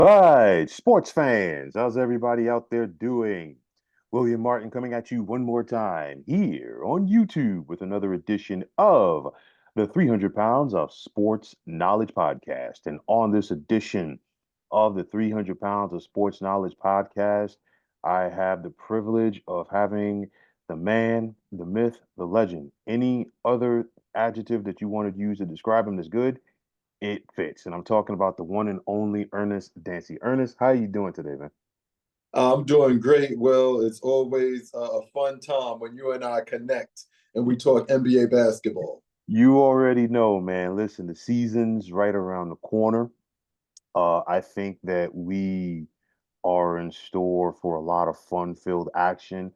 All right, sports fans, how's everybody out there doing? William Martin coming at you one more time here on YouTube with another edition of the 300 Pounds of Sports Knowledge Podcast. And on this edition of the 300 Pounds of Sports Knowledge Podcast, I have the privilege of having the man, the myth, the legend. Any other adjective that you want to use to describe him is good, it fits. And I'm talking about the one and only Ernest Dancy. Ernest, how you doing today, man? I'm doing great, Will. It's always a fun time when you and I connect and we talk NBA basketball. You already know, man. Listen, the season's right around the corner. I think that we are in store for a lot of fun-filled action.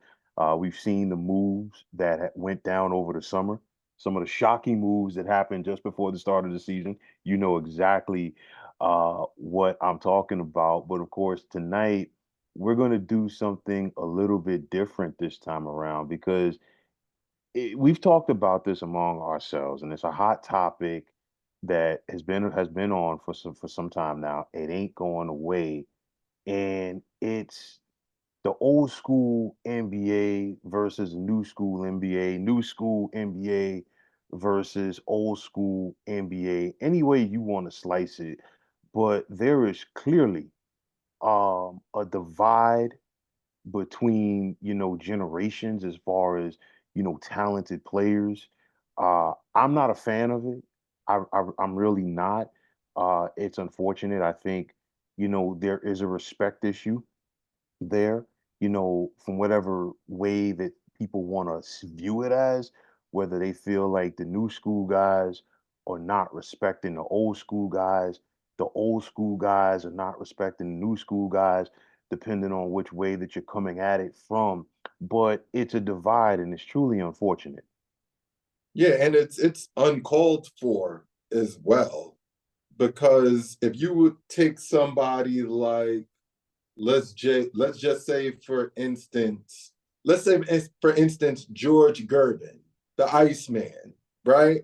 We've seen the moves that went down over the summer, some of the shocking moves that happened just before the start of the season. You know exactly what I'm talking about. But of course, tonight we're going to do something a little bit different this time around because we've talked about this among ourselves, and it's a hot topic that has been on for some time now. It ain't going away, and it's the old school NBA versus new school NBA, new school NBA versus old school NBA. Any way you want to slice it, but there is clearly a divide between generations as far as talented players. I'm not a fan of it. I'm really not. It's unfortunate. I think there is a respect issue there, from whatever way that people want to view it as, whether they feel like the new school guys are not respecting the old school guys, the old school guys are not respecting the new school guys, depending on which way that you're coming at it from. But it's a divide and it's truly unfortunate. Yeah, and it's uncalled for as well. Because if you would take somebody like let's just say for instance George Gervin, the Iceman, right?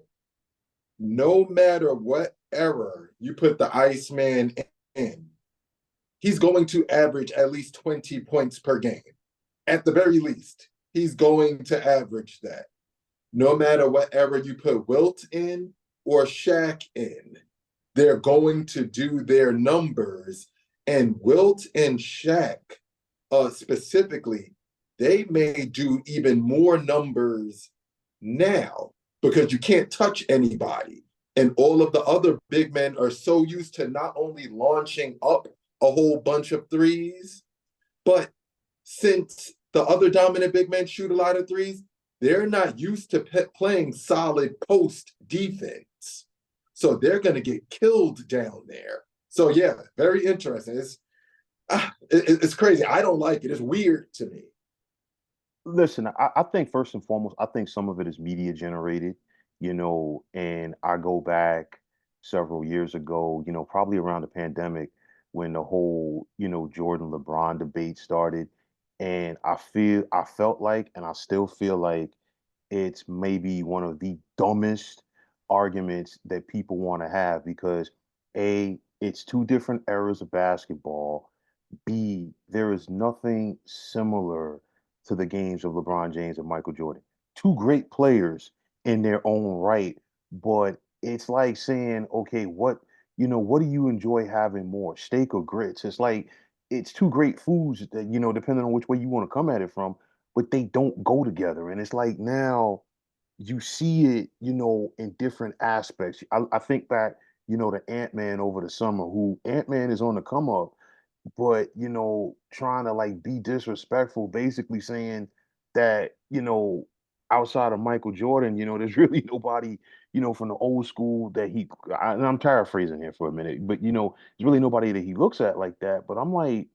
No matter what era you put the Iceman in, he's going to average at least 20 points per game. At the very least, he's going to average that. No matter whatever you put Wilt in or Shaq in, they're going to do their numbers. And Wilt and Shaq, specifically, they may do even more numbers now because you can't touch anybody. And all of the other big men are so used to not only launching up a whole bunch of threes, but since the other dominant big men shoot a lot of threes, they're not used to playing solid post defense. So they're going to get killed down there. So yeah, very interesting. It's crazy. I don't like it. It's weird to me. Listen, I think first and foremost, I think some of it is media generated, and I go back several years ago, probably around the pandemic when the whole, Jordan LeBron debate started. And I felt like, and I still feel like it's maybe one of the dumbest arguments that people want to have because A, it's two different eras of basketball. B, there is nothing similar to the games of LeBron James and Michael Jordan. Two great players in their own right, but it's like saying, okay, what do you enjoy having more, steak or grits? It's like it's two great foods that, depending on which way you want to come at it from, but they don't go together. And it's like now you see it, in different aspects. I think back, to Ant-Man over the summer, who Ant-Man is on the come up, but trying to like be disrespectful, basically saying that, outside of Michael Jordan, there's really nobody, from the old school that and I'm paraphrasing here for a minute, but there's really nobody that he looks at like that. But I'm like,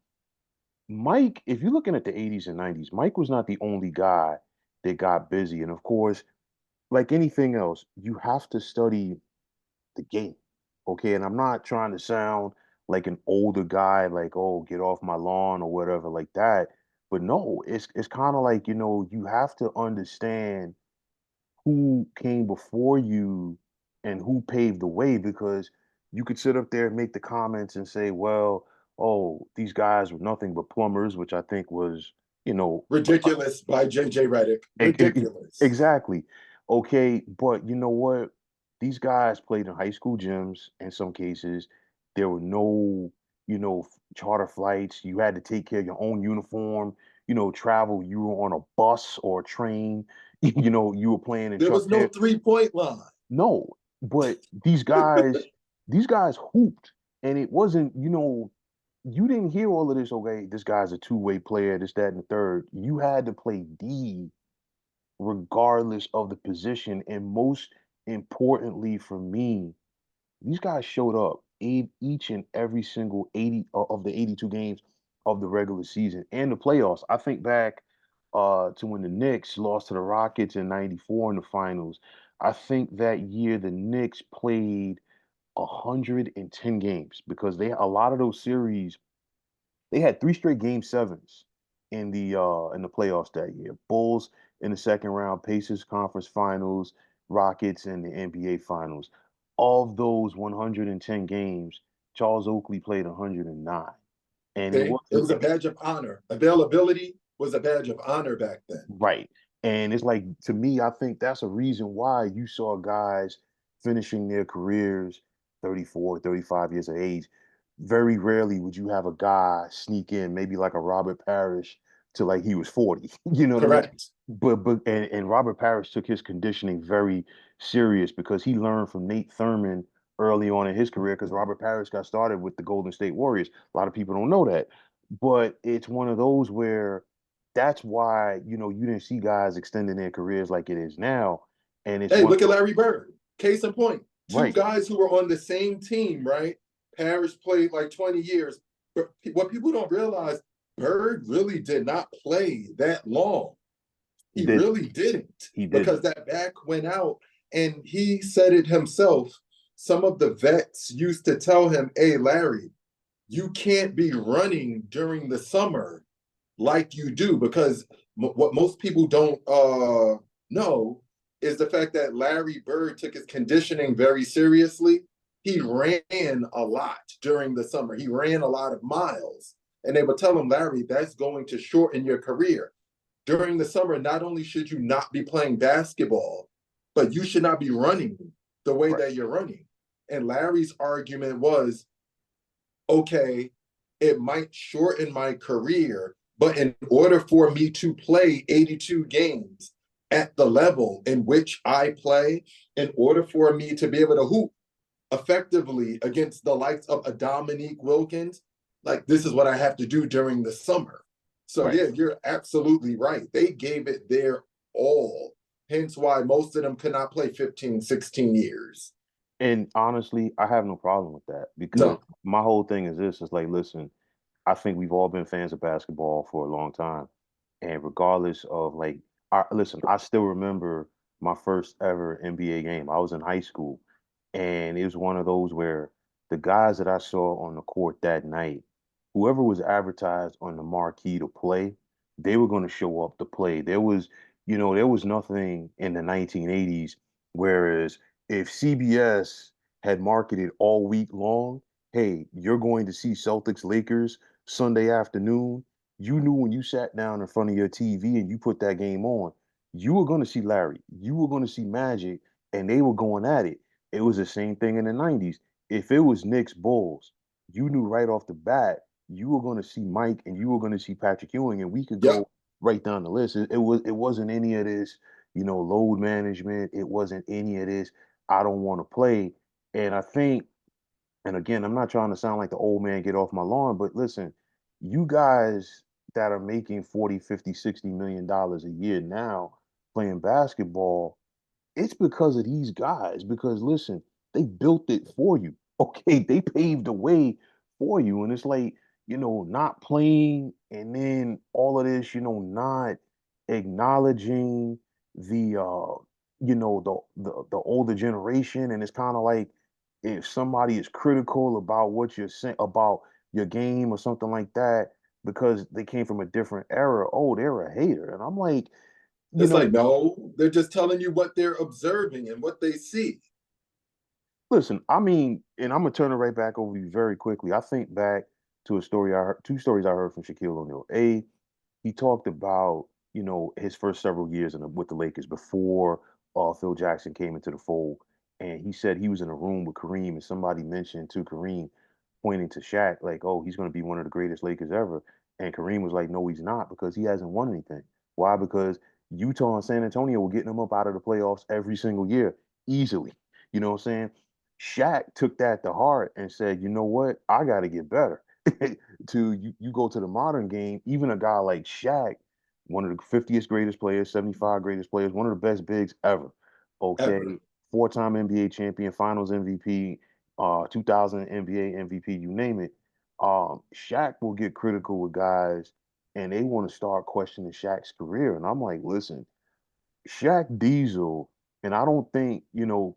Mike, if you're looking at the 80s and 90s, Mike was not the only guy that got busy. And of course, like anything else, you have to study the game. Okay. And I'm not trying to sound like an older guy, like, oh, get off my lawn or whatever, like that. But no, it's kind of like, you have to understand who came before you and who paved the way because you could sit up there and make the comments and say, well, oh, these guys were nothing but plumbers, which I think was, you know, Ridiculous by JJ Redick. E- e- Ridiculous. Exactly. Okay, but you know what? These guys played in high school gyms in some cases. There were no, charter flights. You had to take care of your own uniform, travel. You were on a bus or a train. You were playing in There Chuck was no Taylor. 3-point line. No, but these guys hooped. And it wasn't, you didn't hear all of this, okay, this guy's a two-way player, this, that, and the third. You had to play D regardless of the position. And most importantly for me, these guys showed up each and every single 80 of the 82 games of the regular season and the playoffs. I think back to when the Knicks lost to the Rockets in 94 in the finals. I think that year the Knicks played 110 games because they a lot of those series they had three straight game sevens in the playoffs that year. Bulls in the second round, Pacers conference finals, Rockets in the NBA finals. Of those 110 games, Charles Oakley played 109. And it Okay? It wasn't was a badge of honor. Availability was a badge of honor back then. right. And it's like, to me, I think that's a reason why you saw guys finishing their careers 34, 35 years of age. Very rarely would you have a guy sneak in, maybe like a Robert Parrish, to like he was 40. You know what I mean? Correct. And Robert Parrish took his conditioning very serious because he learned from Nate Thurman early on in his career because Robert Parrish got started with the Golden State Warriors. A lot of people don't know that. But it's one of those where that's why, you didn't see guys extending their careers like it is now. And it's Hey, one look at Larry Bird. Case in point. Two right. guys who were on the same team, right? Parrish played like 20 years. But what people don't realize, Bird really did not play that long. He He didn't. really didn't He because didn't. that back went out. And he said it himself. Some of the vets used to tell him, hey, Larry, you can't be running during the summer like you do because what most people don't know is the fact that Larry Bird took his conditioning very seriously. He ran a lot during the summer. He ran a lot of miles. And they would tell him, Larry, that's going to shorten your career. During the summer, not only should you not be playing basketball, but you should not be running the way Right. that you're running. And Larry's argument was, okay, it might shorten my career, but in order for me to play 82 games at the level in which I play, in order for me to be able to hoop effectively against the likes of a Dominique Wilkins, like this is what I have to do during the summer. So Right. yeah, you're absolutely right. They gave it their all. Hence why most of them could not play 15, 16 years. And honestly, I have no problem with that because No. my whole thing is this: is like, listen, I think we've all been fans of basketball for a long time. And regardless of like, listen, I still remember my first ever NBA game. I was in high school, and it was one of those where the guys that I saw on the court that night, whoever was advertised on the marquee to play, they were going to show up to play. There was nothing in the 1980s, whereas if CBS had marketed all week long, hey, you're going to see Celtics Lakers Sunday afternoon, you knew when you sat down in front of your TV and you put that game on, you were going to see Larry, you were going to see Magic, and they were going at it. It was the same thing in the 90s. If it was Knicks Bulls, you knew right off the bat you were going to see Mike and you were going to see Patrick Ewing, and we could Yep. go right down the list. It wasn't any of this, load management. It wasn't any of this. I don't want to play. And I think, and again, I'm not trying to sound like the old man get off my lawn, but listen, you guys that are making 40, 50, 60 million dollars a year now playing basketball, it's because of these guys. Because listen, they built it for you. Okay, they paved the way for you. And it's like, not playing and then all of this, not acknowledging the the older generation. And it's kind of like if somebody is critical about what you're saying about your game or something like that because they came from a different era, oh, they're a hater. And I'm like, you It's know, like, no, they're just telling you what they're observing and what they see. listen, I mean, and I'm gonna turn it right back over to you very quickly. I think back to a story I heard, two stories I heard from Shaquille O'Neal. He talked about, his first several years with the Lakers before Phil Jackson came into the fold. And he said he was in a room with Kareem and somebody mentioned to Kareem, pointing to Shaq, like, oh, he's going to be one of the greatest Lakers ever. And Kareem was like, no, he's not because he hasn't won anything. Why? Because Utah and San Antonio were getting him up out of the playoffs every single year easily. You know what I'm saying? Shaq took that to heart and said, you know what? I got to get better. You go to the modern game, even a guy like Shaq, one of the 50th greatest players, 75 greatest players, one of the best bigs ever. Okay. Ever. Four-time NBA champion, finals MVP, 2000 NBA MVP, you name it. Shaq will get critical with guys and they want to start questioning Shaq's career. And I'm like, listen, Shaq Diesel, and I don't think,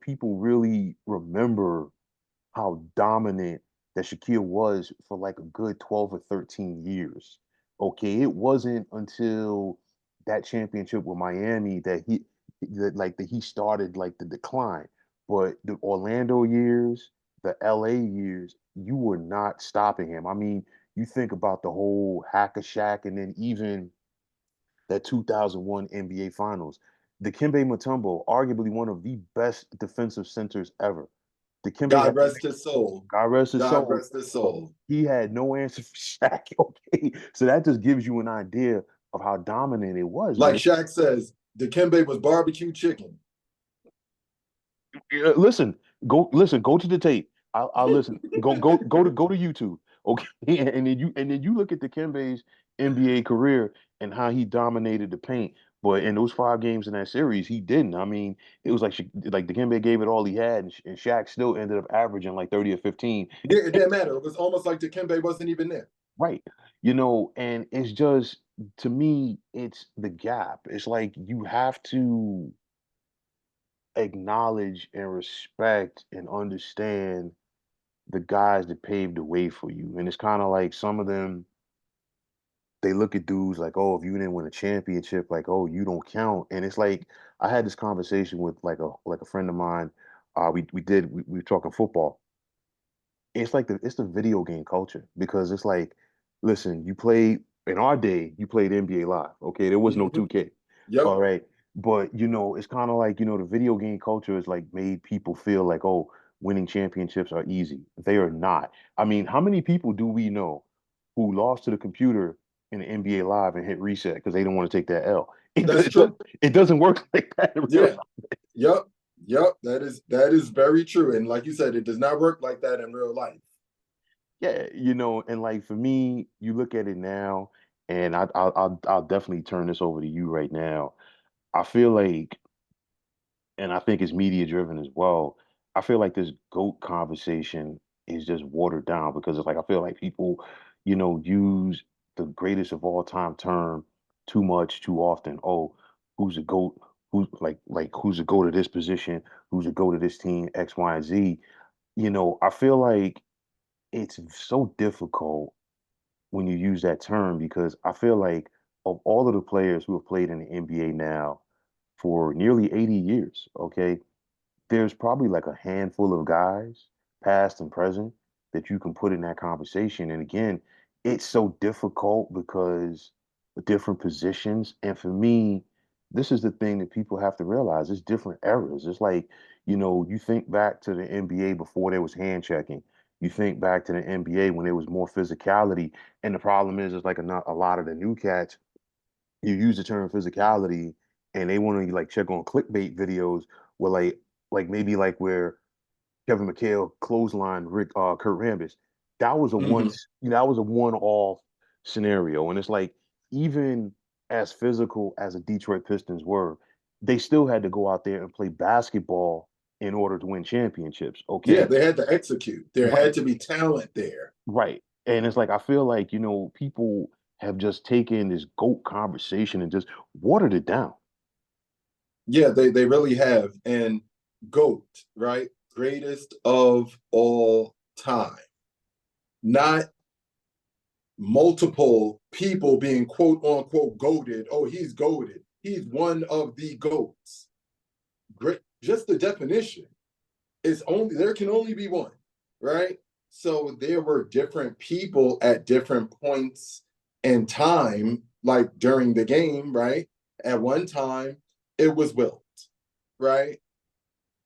people really remember how dominant that Shaquille was for like a good 12 or 13 years. Okay, it wasn't until that championship with Miami that he started like the decline. But the Orlando years, the LA years, you were not stopping him. I mean, you think about the whole hack a Shaq and then even that 2001 NBA Finals. Dikembe Mutombo, arguably one of the best defensive centers ever. Dikembe God had rest his soul. God rest his God soul, rest his but soul. he had no answer for Shaq. Okay, so that just gives you an idea of how dominant it was, Like man. Shaq says, Dikembe was barbecue chicken. Listen, go to the tape. I'll listen. Go to YouTube. Okay, and then you look at the Dikembe's NBA career and how he dominated the paint. But in those 5 games in that series, he didn't. I mean, it was like Dikembe gave it all he had, and Shaq still ended up averaging like 30 or 15. Yeah, it didn't matter. It was almost like Dikembe wasn't even there. Right. And it's just to me, it's the gap. It's like you have to acknowledge and respect and understand the guys that paved the way for you. And it's kind of like some of them, they look at dudes like, oh, if you didn't win a championship, like, oh, you don't count. And it's like I had this conversation with like a friend of mine. We were talking football. It's the video game culture because it's like, listen, you played in our day, you played NBA Live. Okay, there was no Mhm. 2K. Yep, All right. But it's kind of like, the video game culture is like made people feel like, oh, winning championships are easy. They are not. I mean, how many people do we know who lost to the computer in the NBA Live and hit reset because they didn't want to take that L? that's true. It doesn't work like that in real Yeah, yep, yep. That is very true. And like you said, it does not work like that in real life. Yeah, and like for me, you look at it now, and I'll definitely turn this over to you right now. I feel like, and I think it's media driven as well. I feel like this GOAT conversation is just watered down because it's like I feel like people, use the greatest of all time term too much, too often. Oh, who's a GOAT? Who's like who's a GOAT of this position? Who's a GOAT of this team? X, Y, and Z. I feel like it's so difficult when you use that term because I feel like of all of the players who have played in the NBA now for nearly 80 years, okay, there's probably like a handful of guys, past and present, that you can put in that conversation. And again, it's so difficult because of different positions. And for me, this is the thing that people have to realize. It's different eras. It's like, you think back to the NBA before there was hand checking. You think back to the NBA when there was more physicality. And the problem is like a lot of the new cats, you use the term physicality and they want to like check on clickbait videos where like maybe like where Kevin McHale clothesline Kurt Rambis. That was a Hmm. that was a one-off scenario. And it's like even as physical as the Detroit Pistons were, they still had to go out there and play basketball in order to win championships. Yeah, Okay. they had to execute. There Right. had to be talent there. Right. And it's like I feel like, people have just taken this GOAT conversation and just watered it down. Yeah, they really have. And GOAT, right? Greatest of all time. Not multiple people being quote unquote goaded. Oh, he's goaded. He's one of the goats. Great. Just the definition is only there can only be one, right? So there were different people at different points in time, like during the game, right? At one time, it was Wilt, right?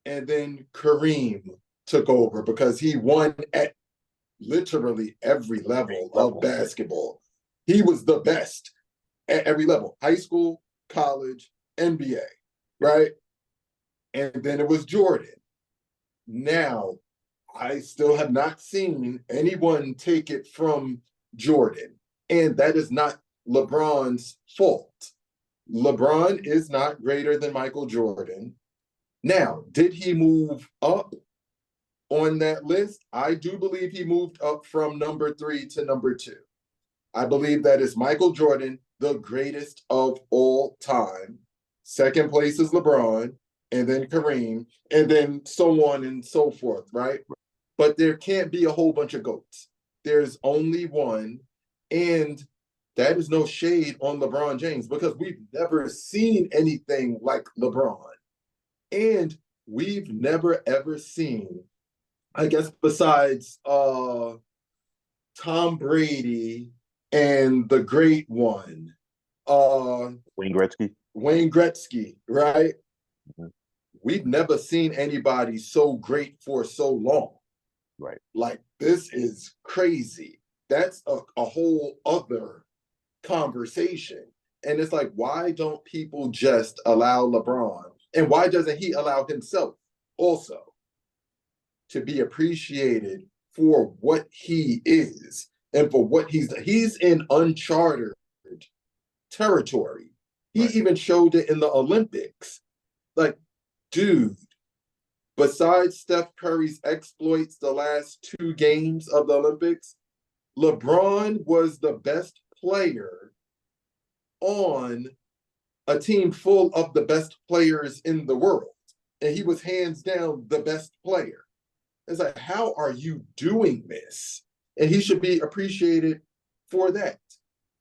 And then Kareem took over because he won at literally every level of Level. basketball. He was the best at every level: high school, college, NBA, Yeah. right? And then it was Jordan. Now, I still have not seen anyone take it from Jordan. And that is not LeBron's fault. LeBron is not greater than Michael Jordan. Now, did he move up on that list? I do believe he moved up from number 3 to number 2. I believe that is Michael Jordan, the greatest of all time. Second place is LeBron, and then Kareem, and then so on and so forth, right? But there can't be a whole bunch of GOATs. There's only one. And that is no shade on LeBron James because we've never seen anything like LeBron. And we've never ever seen, I guess, besides Tom Brady and the great one, uh, Wayne Gretzky. Wayne Gretzky, right? Mhm. We've never seen anybody so great for so long. Right. Like, this is crazy. That's a whole other conversation. And it's like, why don't people just allow LeBron? And why doesn't he allow himself also to be appreciated for what he is and for what he's in uncharted territory. He Right. even showed it in the Olympics. Like, dude, besides Steph Curry's exploits the last 2 games of the Olympics, LeBron was the best player on a team full of the best players in the world. And he was hands down the best player. It's like, how are you doing this? And he should be appreciated for that.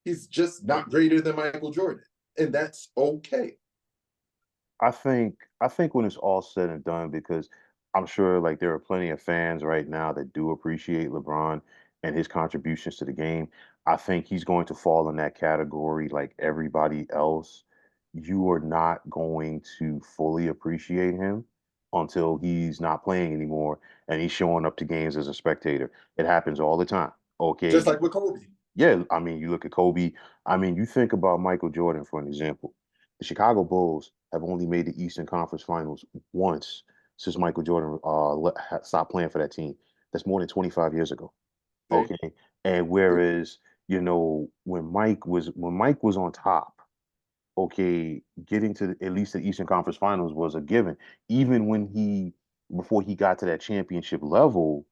He's just not greater than Michael Jordan. And that's okay. I think when it's all said and done, because I'm sure like there are plenty of fans right now that do appreciate LeBron and his contributions to the game. I think he's going to fall in that category like everybody else. You are not going to fully appreciate him until he's not playing anymore and he's showing up to games as a spectator. It happens all the time. Just Okay. like with Kobe. Yeah, I mean, you look at Kobe. I mean, you think about Michael Jordan for an example. The Chicago Bulls have only made the Eastern Conference Finals once since Michael Jordan stopped playing for that team. That's more than 25 years ago. See? Okay, and whereas when Mike was on top, okay, getting to at least the Eastern Conference Finals was a given. Even when he before he got to that championship level,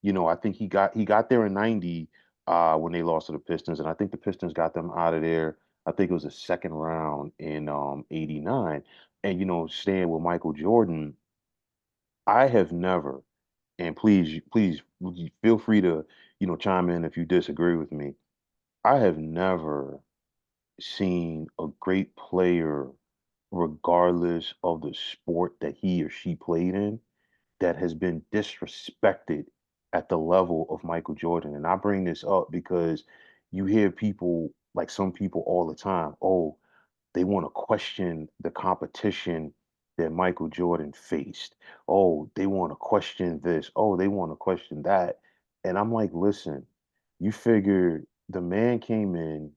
I think he got there in 90 when they lost to the Pistons, and I think the Pistons got them out of there. I think it was a second round in 89. And staying with Michael Jordan, I have never, and please feel free to, chime in if you disagree with me. I have never seen a great player, regardless of the sport that he or she played in, that has been disrespected at the level of Michael Jordan. And I bring this up because you hear people, like some people all the time, oh, they want to question the competition that Michael Jordan faced. Oh, they want to question this. Oh, they want to question that. And I'm like, listen, you figure the man came in,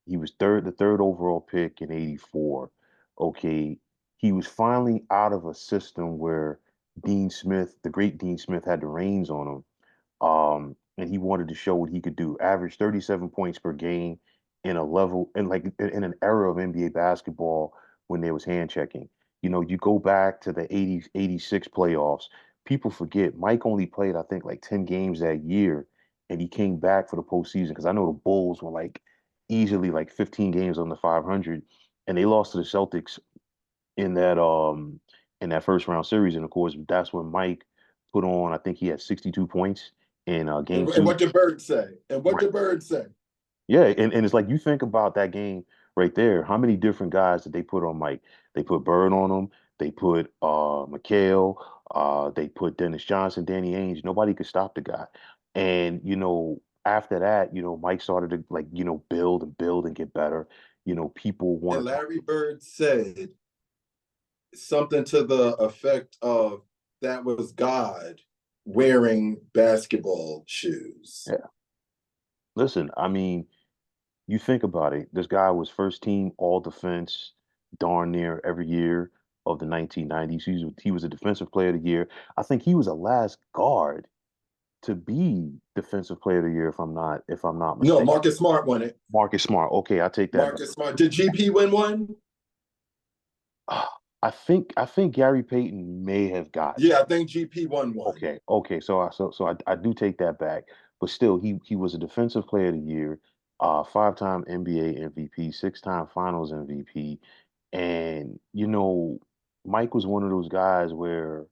he was the third overall pick in 84. Okay. He was finally out of a system where Dean Smith, the great Dean Smith, had the reins on him. And he wanted to show what he could do. Average 37 points per game in a level in like in an era of NBA basketball when there was hand checking. You go back to the 80, 86 playoffs. People forget Mike only played, I think, like 10 games that year, and he came back for the postseason because I know the Bulls were like easily like 15 games on the 500, and they lost to the Celtics in that first round series. And of course, that's when Mike put on. I think he had 62 points in game And two. what did Bird say? And what Right. did Bird say? Yeah, and it's like you think about that game right there. How many different guys did they put on Mike? They put Bird on him. They put McHale. They put Dennis Johnson, Danny Ainge. Nobody could stop the guy. And, after that, Mike started to like, build and build and get better. People And wanted to, Larry Bird said something to the effect of that was God wearing basketball shoes. yeah. Listen, I mean, you think about it. This guy was first team all defense darn near every year of the 1990s. He was a defensive player of the year. I think he was the last guard to be defensive player of the year if I'm not No, mistaken. Marcus Smart won it. Marcus Smart. Okay, I take that back. Marcus Smart. Did GP win one? I think Gary Payton may have gotten Yeah, it. I think GP won one. Okay. So I do take that back. But still, he was a defensive player of the year, five-time NBA MVP, six-time Finals MVP, and Mike was one of those guys where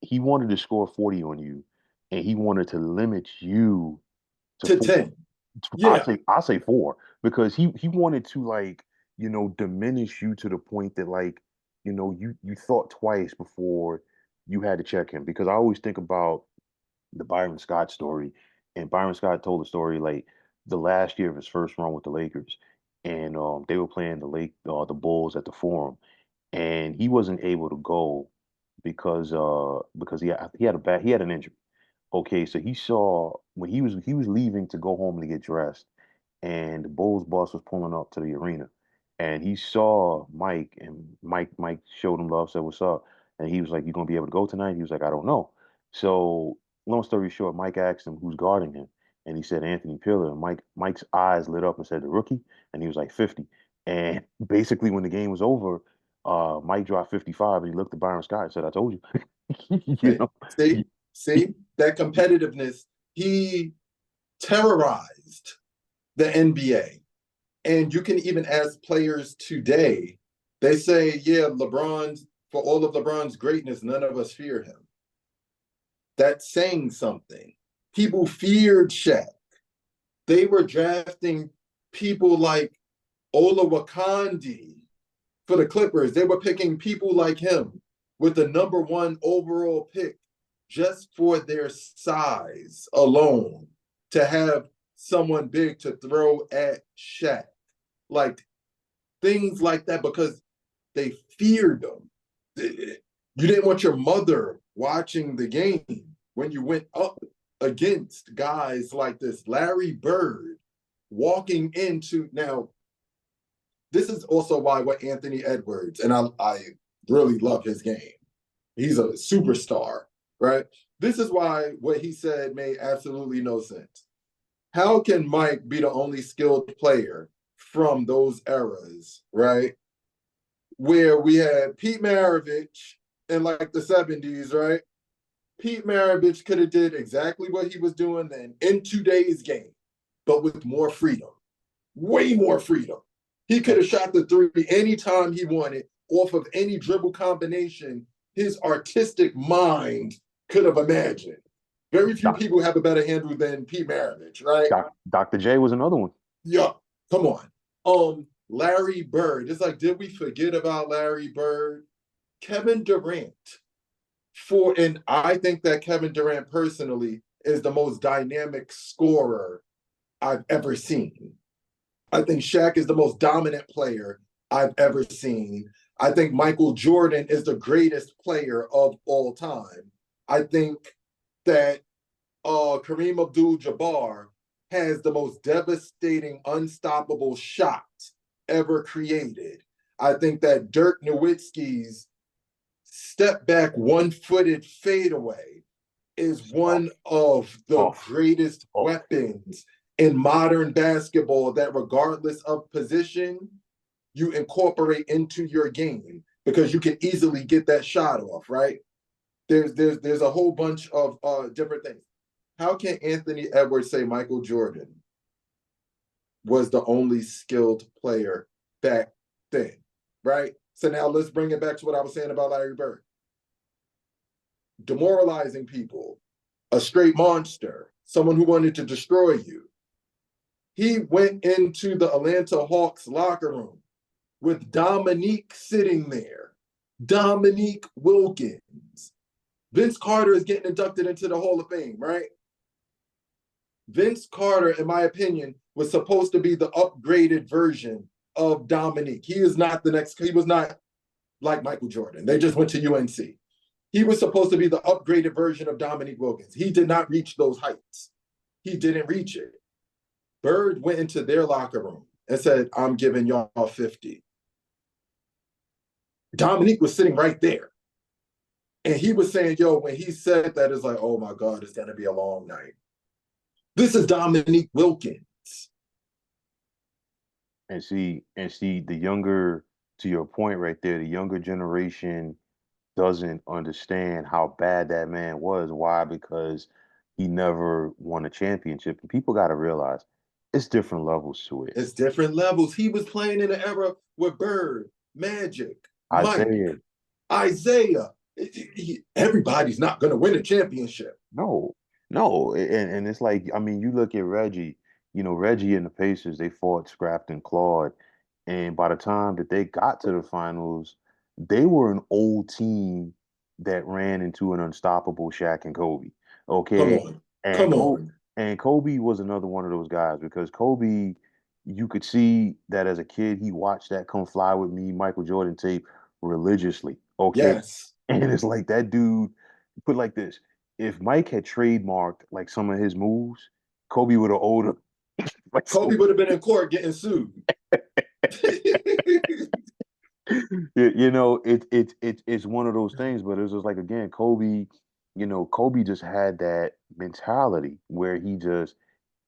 he wanted to score 40 on you, and he wanted to limit you to To four. 10. I Yeah. say I say four because he wanted to like diminish you to the point that like you thought twice before you had to check him because I always think about the Byron Scott story, and Byron Scott told the story like the last year of his first run with the Lakers, and they were playing the Bulls at the Forum, and he wasn't able to go because he had an injury. Okay, so he saw when he was leaving to go home to get dressed, and the Bulls bus was pulling up to the arena, and he saw Mike, and Mike showed him love, said what's up, and he was like, "You gonna be able to go tonight?" He was like, "I don't know." So long story short, Mike asked him who's guarding him, and he said Anthony Pillar. And Mike's eyes lit up and said the rookie, and he was like 50. And basically, when the game was over, Mike dropped 55, and he looked at Byron Scott and said, "I told you." you See, know, see, see that competitiveness. He terrorized the NBA. And you can even ask players today, they say, yeah, for all of LeBron's greatness, none of us fear him. That's saying something. People feared Shaq. They were drafting people like Olawakandi for the Clippers. They were picking people like him with the number one overall pick just for their size alone to have someone big to throw at Shaq. Like things like that because they feared them. You didn't want your mother watching the game when you went up against guys like this. Larry Bird walking into now. This is also why what Anthony Edwards, and I really love his game. He's a superstar, right? This is why what he said made absolutely no sense. How can Mike be the only skilled player from those eras, right? Where we had Pete Maravich in like the 70s, right? Pete Maravich could have did exactly what he was doing then in today's game, but with more freedom, way more freedom. He could have shot the three anytime he wanted off of any dribble combination his artistic mind could have imagined. Very few Doc, people have a better handle than Pete Maravich, right? Dr. J was another one. Yeah, come on. Larry Bird. It's like, did we forget about Larry Bird? Kevin Durant. And I think that Kevin Durant personally is the most dynamic scorer I've ever seen. I think Shaq is the most dominant player I've ever seen. I think Michael Jordan is the greatest player of all time. I think that Kareem Abdul-Jabbar has the most devastating, unstoppable shot ever created. I think that Dirk Nowitzki's step back, one-footed fadeaway is Tough, one of the tough, greatest tough. weapons in modern basketball that regardless of position, you incorporate into your game because you can easily get that shot off, right? There's a whole bunch of different things. How can Anthony Edwards say Michael Jordan was the only skilled player back then, right? So now let's bring it back to what I was saying about Larry Bird. Demoralizing people, a straight monster, someone who wanted to destroy you. He went into the Atlanta Hawks locker room with Dominique sitting there, Dominique Wilkins. Vince Carter is getting inducted into the Hall of Fame, right? Vince Carter, in my opinion, was supposed to be the upgraded version of Dominique. He is not the next, he was not like Michael Jordan. They just went to UNC. He was supposed to be the upgraded version of Dominique Wilkins. He did not reach those heights. He didn't reach it. Bird went into their locker room and said, I'm giving y'all 50. Dominique was sitting right there. And he was saying, yo, when he said that, it's like, oh my God, it's going to be a long night. This is Dominique Wilkins. And see, the younger, to your point right there, the younger generation doesn't understand how bad that man was. Why? Because he never won a championship. And people got to realize it's different levels to it. It's different levels. He was playing in an era with Bird, Magic, Mike, Isaiah, Isaiah. Everybody's not going to win a championship. no, no, and it's like, I mean, you look at Reggie. Reggie and the Pacers, they fought, scrapped, and clawed, and by the time that they got to the finals, they were an old team that ran into an unstoppable Shaq and Kobe. Come Okay, on. and Come Kobe on. and Kobe was another one of those guys because Kobe, you could see that as a kid, he watched that "Come Fly with Me" Michael Jordan tape religiously. Okay, Yes. and it's like that dude put like this. If Mike had trademarked like some of his moves, Kobe would have owed him like Kobe so. would have been in court getting sued. It's one of those things, but it's just like again, Kobe. Kobe just had that mentality where he just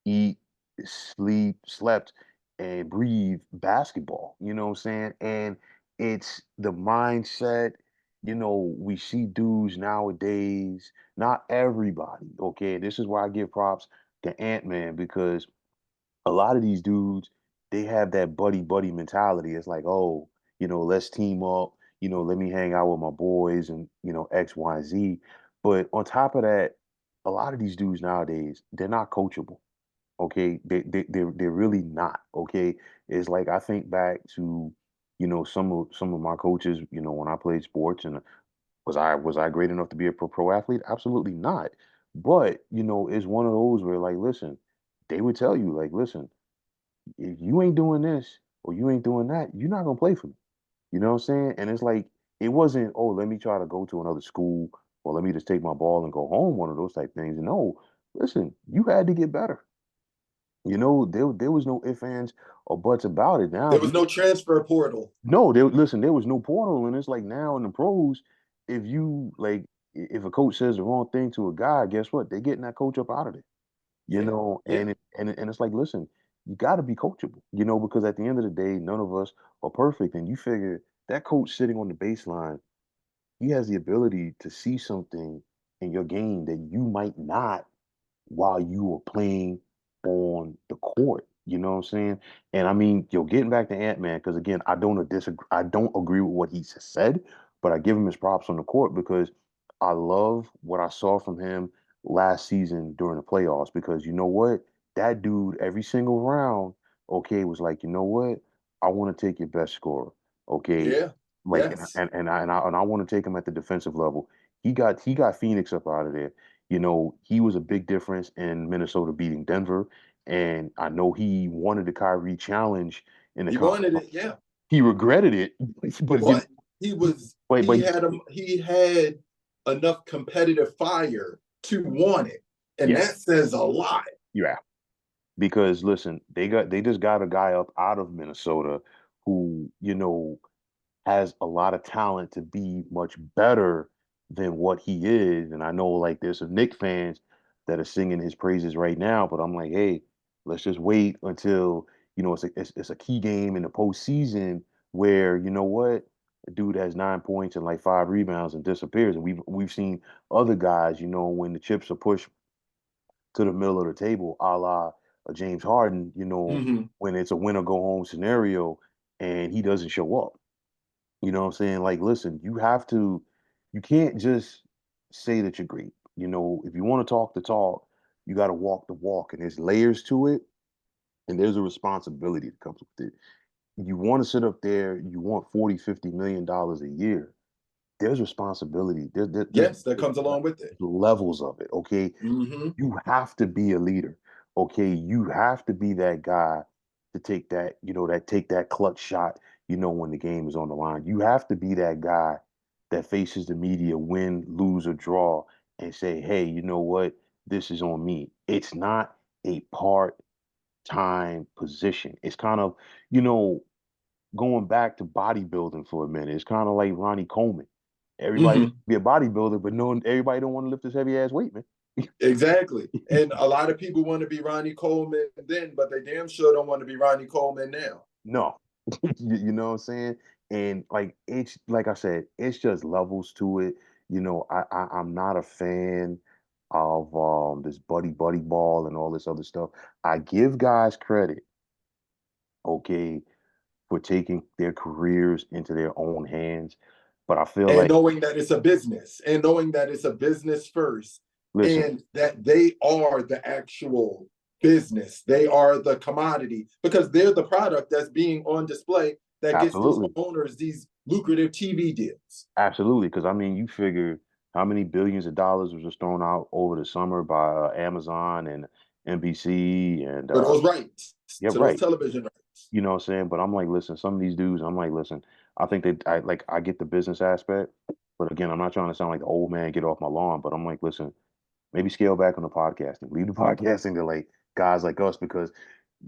eat, sleep, slept, and breathe basketball. You know what I'm saying? And it's the mindset. We see dudes nowadays, not everybody, okay? This is why I give props to Ant-Man because a lot of these dudes, they have that buddy buddy mentality. It's like, oh, let's team up, let me hang out with my boys and, X, Y, Z. But on top of that, a lot of these dudes nowadays, they're not coachable. Okay, they're really not. Okay, it's like I think back to some of my coaches. When I played sports, and was I great enough to be a pro athlete? Absolutely not. But it's one of those where like, listen, they would tell you like, listen, if you ain't doing this or you ain't doing that, you're not gonna play for me. You know what I'm saying? And it's like it wasn't, oh, let me try to go to another school or let me just take my ball and go home, one of those type things. No, listen, you had to get better. There was no ifs, ands, or buts about it. Now, There if was you no transfer portal. no, listen, there was no portal, and it's like now in the pros, if you like, if a coach says the wrong thing to a guy, guess what? They getting that coach up out of there. Yeah. Yeah. And it's like, listen, you got to be coachable, because at the end of the day, none of us are perfect, and you figure that coach sitting on the baseline, he has the ability to see something in your game that you might not while you were playing on the court. You know what I'm saying? And I mean, getting back to Ant-Man, because again, I don't agree with what he just said, but I give him his props on the court because I love what I saw from him last season during the playoffs. Because you know what? That dude, every single round, okay, was like, you know what? I want to take your best scorer. Okay. Yeah. Like Yes. and I want to take him at the defensive level. He got Phoenix up out of there. He was a big difference in Minnesota beating Denver. And I know he wanted the Kyrie challenge in the He conference. wanted it. Yeah. He regretted it, but But he was but he had enough competitive fire to want it. And yes, that says a lot. yeah. Because listen, they just got a guy up out of Minnesota who, has a lot of talent to be much better than what he is. And I know like there's some Knicks fans that are singing his praises right now, but I'm like, hey, let's just wait until it's a key game in the postseason where you know what a dude has 9 points and like 5 rebounds and disappears. And we've seen other guys, when the chips are pushed to the middle of the table, a la James Harden, Mm-hmm. when it's a win or go home scenario and he doesn't show up. You know what I'm saying? Like, listen, you can't just say that you're great. If you want to talk the talk, you got to walk the walk. And there's layers to it, and there's a responsibility that comes with it. You want to sit up there, you want 40, $50 million a year. There's responsibility. There's Yes, that comes along with it. levels of it. Okay. Mm-hmm. You have to be a leader. okay, you have to be that guy to take that, take that clutch shot, when the game is on the line. You have to be that guy that faces the media, win, lose, or draw, and say, hey, you know what? This is on me. It's not a part-time position. It's kind of, you know, going back to bodybuilding for a minute. It's kind of like Ronnie Coleman. Everybody Hmm. be a bodybuilder, but no, everybody don't want to lift this heavy ass weight, man. Exactly. And a lot of people want to be Ronnie Coleman then, but they damn sure don't want to be Ronnie Coleman now. No. You know what I'm saying? And like it's like I said, it's just levels to it. I'm not a fan of this buddy ball and all this other stuff. I give guys credit, okay, for taking their careers into their own hands. But I feel And like, knowing that it's a business and knowing that it's a business first listen, and that they are the actual business, they are the commodity because they're the product that's being on display that gets these absolutely. owners these lucrative TV deals. Absolutely, because I mean, you figure how many billions of dollars was just thrown out over the summer by Amazon and NBC and For those rights, yeah, to those right. television rights. You know what I'm saying? But I'm like, listen, some of these dudes, I'm like, listen, I think that I get the business aspect, but again, I'm not trying to sound like the old man, get off my lawn, but I'm like, listen, maybe scale back on the podcasting. Leave the podcasting to like guys like us because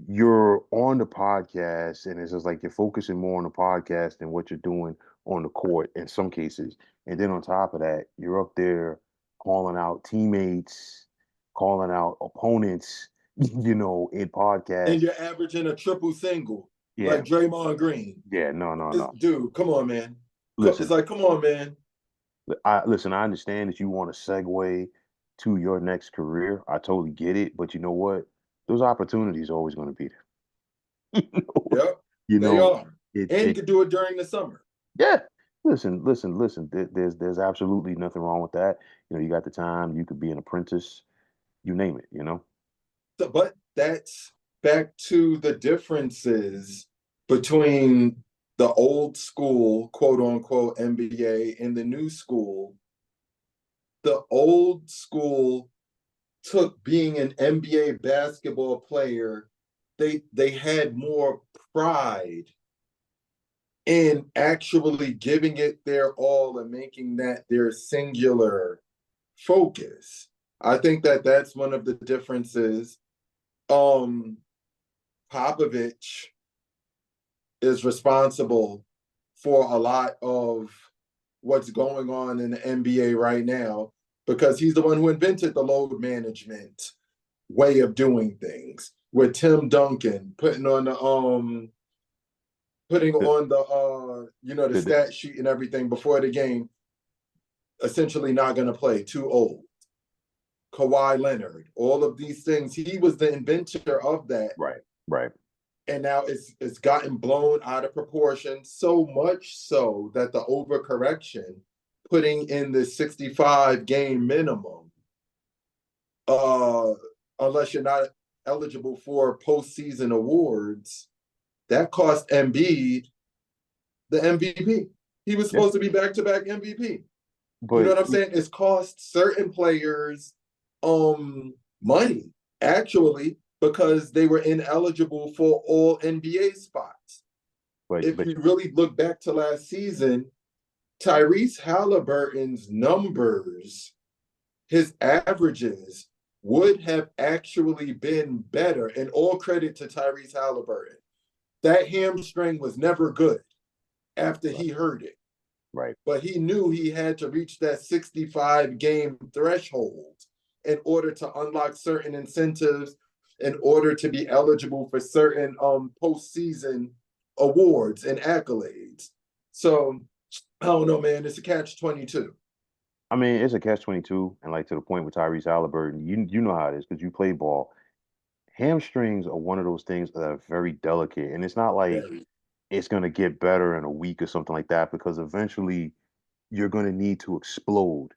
you're on the podcast and it's just like you're focusing more on the podcast than what you're doing on the court in some cases. And then on top of that, you're up there calling out teammates, calling out opponents, in And podcasts. you're averaging a triple single like Yeah, Draymond Green. yeah, no, no, no. Dude, come on, man. It's Listen, like, come on, man. I understand that you want to segue to your next career. I totally get it, but you know what? Those opportunities are always going to be there. you know, Yep, you they know, are. it And you it could do it during the summer. yeah. Listen. There's absolutely nothing wrong with that. You got the time. You could be an apprentice. You name it. So, but that's back to the differences between the old school, quote unquote, NBA and the new school. The old school took being an NBA basketball player, they had more pride in actually giving it their all and making that their singular focus. I think that that's one of the differences. Um, Popovich is responsible for a lot of what's going on in the NBA right now because he's the one who invented the load management way of doing things. With Tim Duncan putting The, on the the the, stat sheet and everything before the game, essentially not going to play, too old. Kawhi Leonard, all of these things. He was the inventor of that, right, right. and now it's gotten blown out of proportion. So much so that the overcorrection, putting in the 65 game minimum, uh, unless you're not eligible for postseason awards, that cost Embiid the MVP. He was Yeah, supposed to be back to back MVP. You know but what I'm saying? It's cost certain players money actually because they were ineligible for all NBA spots. but If but you really look back to last season, Tyrese Halliburton's numbers, his averages would have actually been better. And all credit to Tyrese Halliburton. That hamstring was never good after right, he hurt it. right. But he knew he had to reach that 65 game threshold in order to unlock certain incentives, in order to be eligible for certain postseason awards and accolades. So I don't know, man. It's a catch 22. I mean, it's a catch-22, and like to the point with Tyrese Halliburton, you know how it is because you play ball. Hamstrings are one of those things that are very delicate, and it's not like Very. it's going to get better in a week or something like that because eventually you're going to need to explode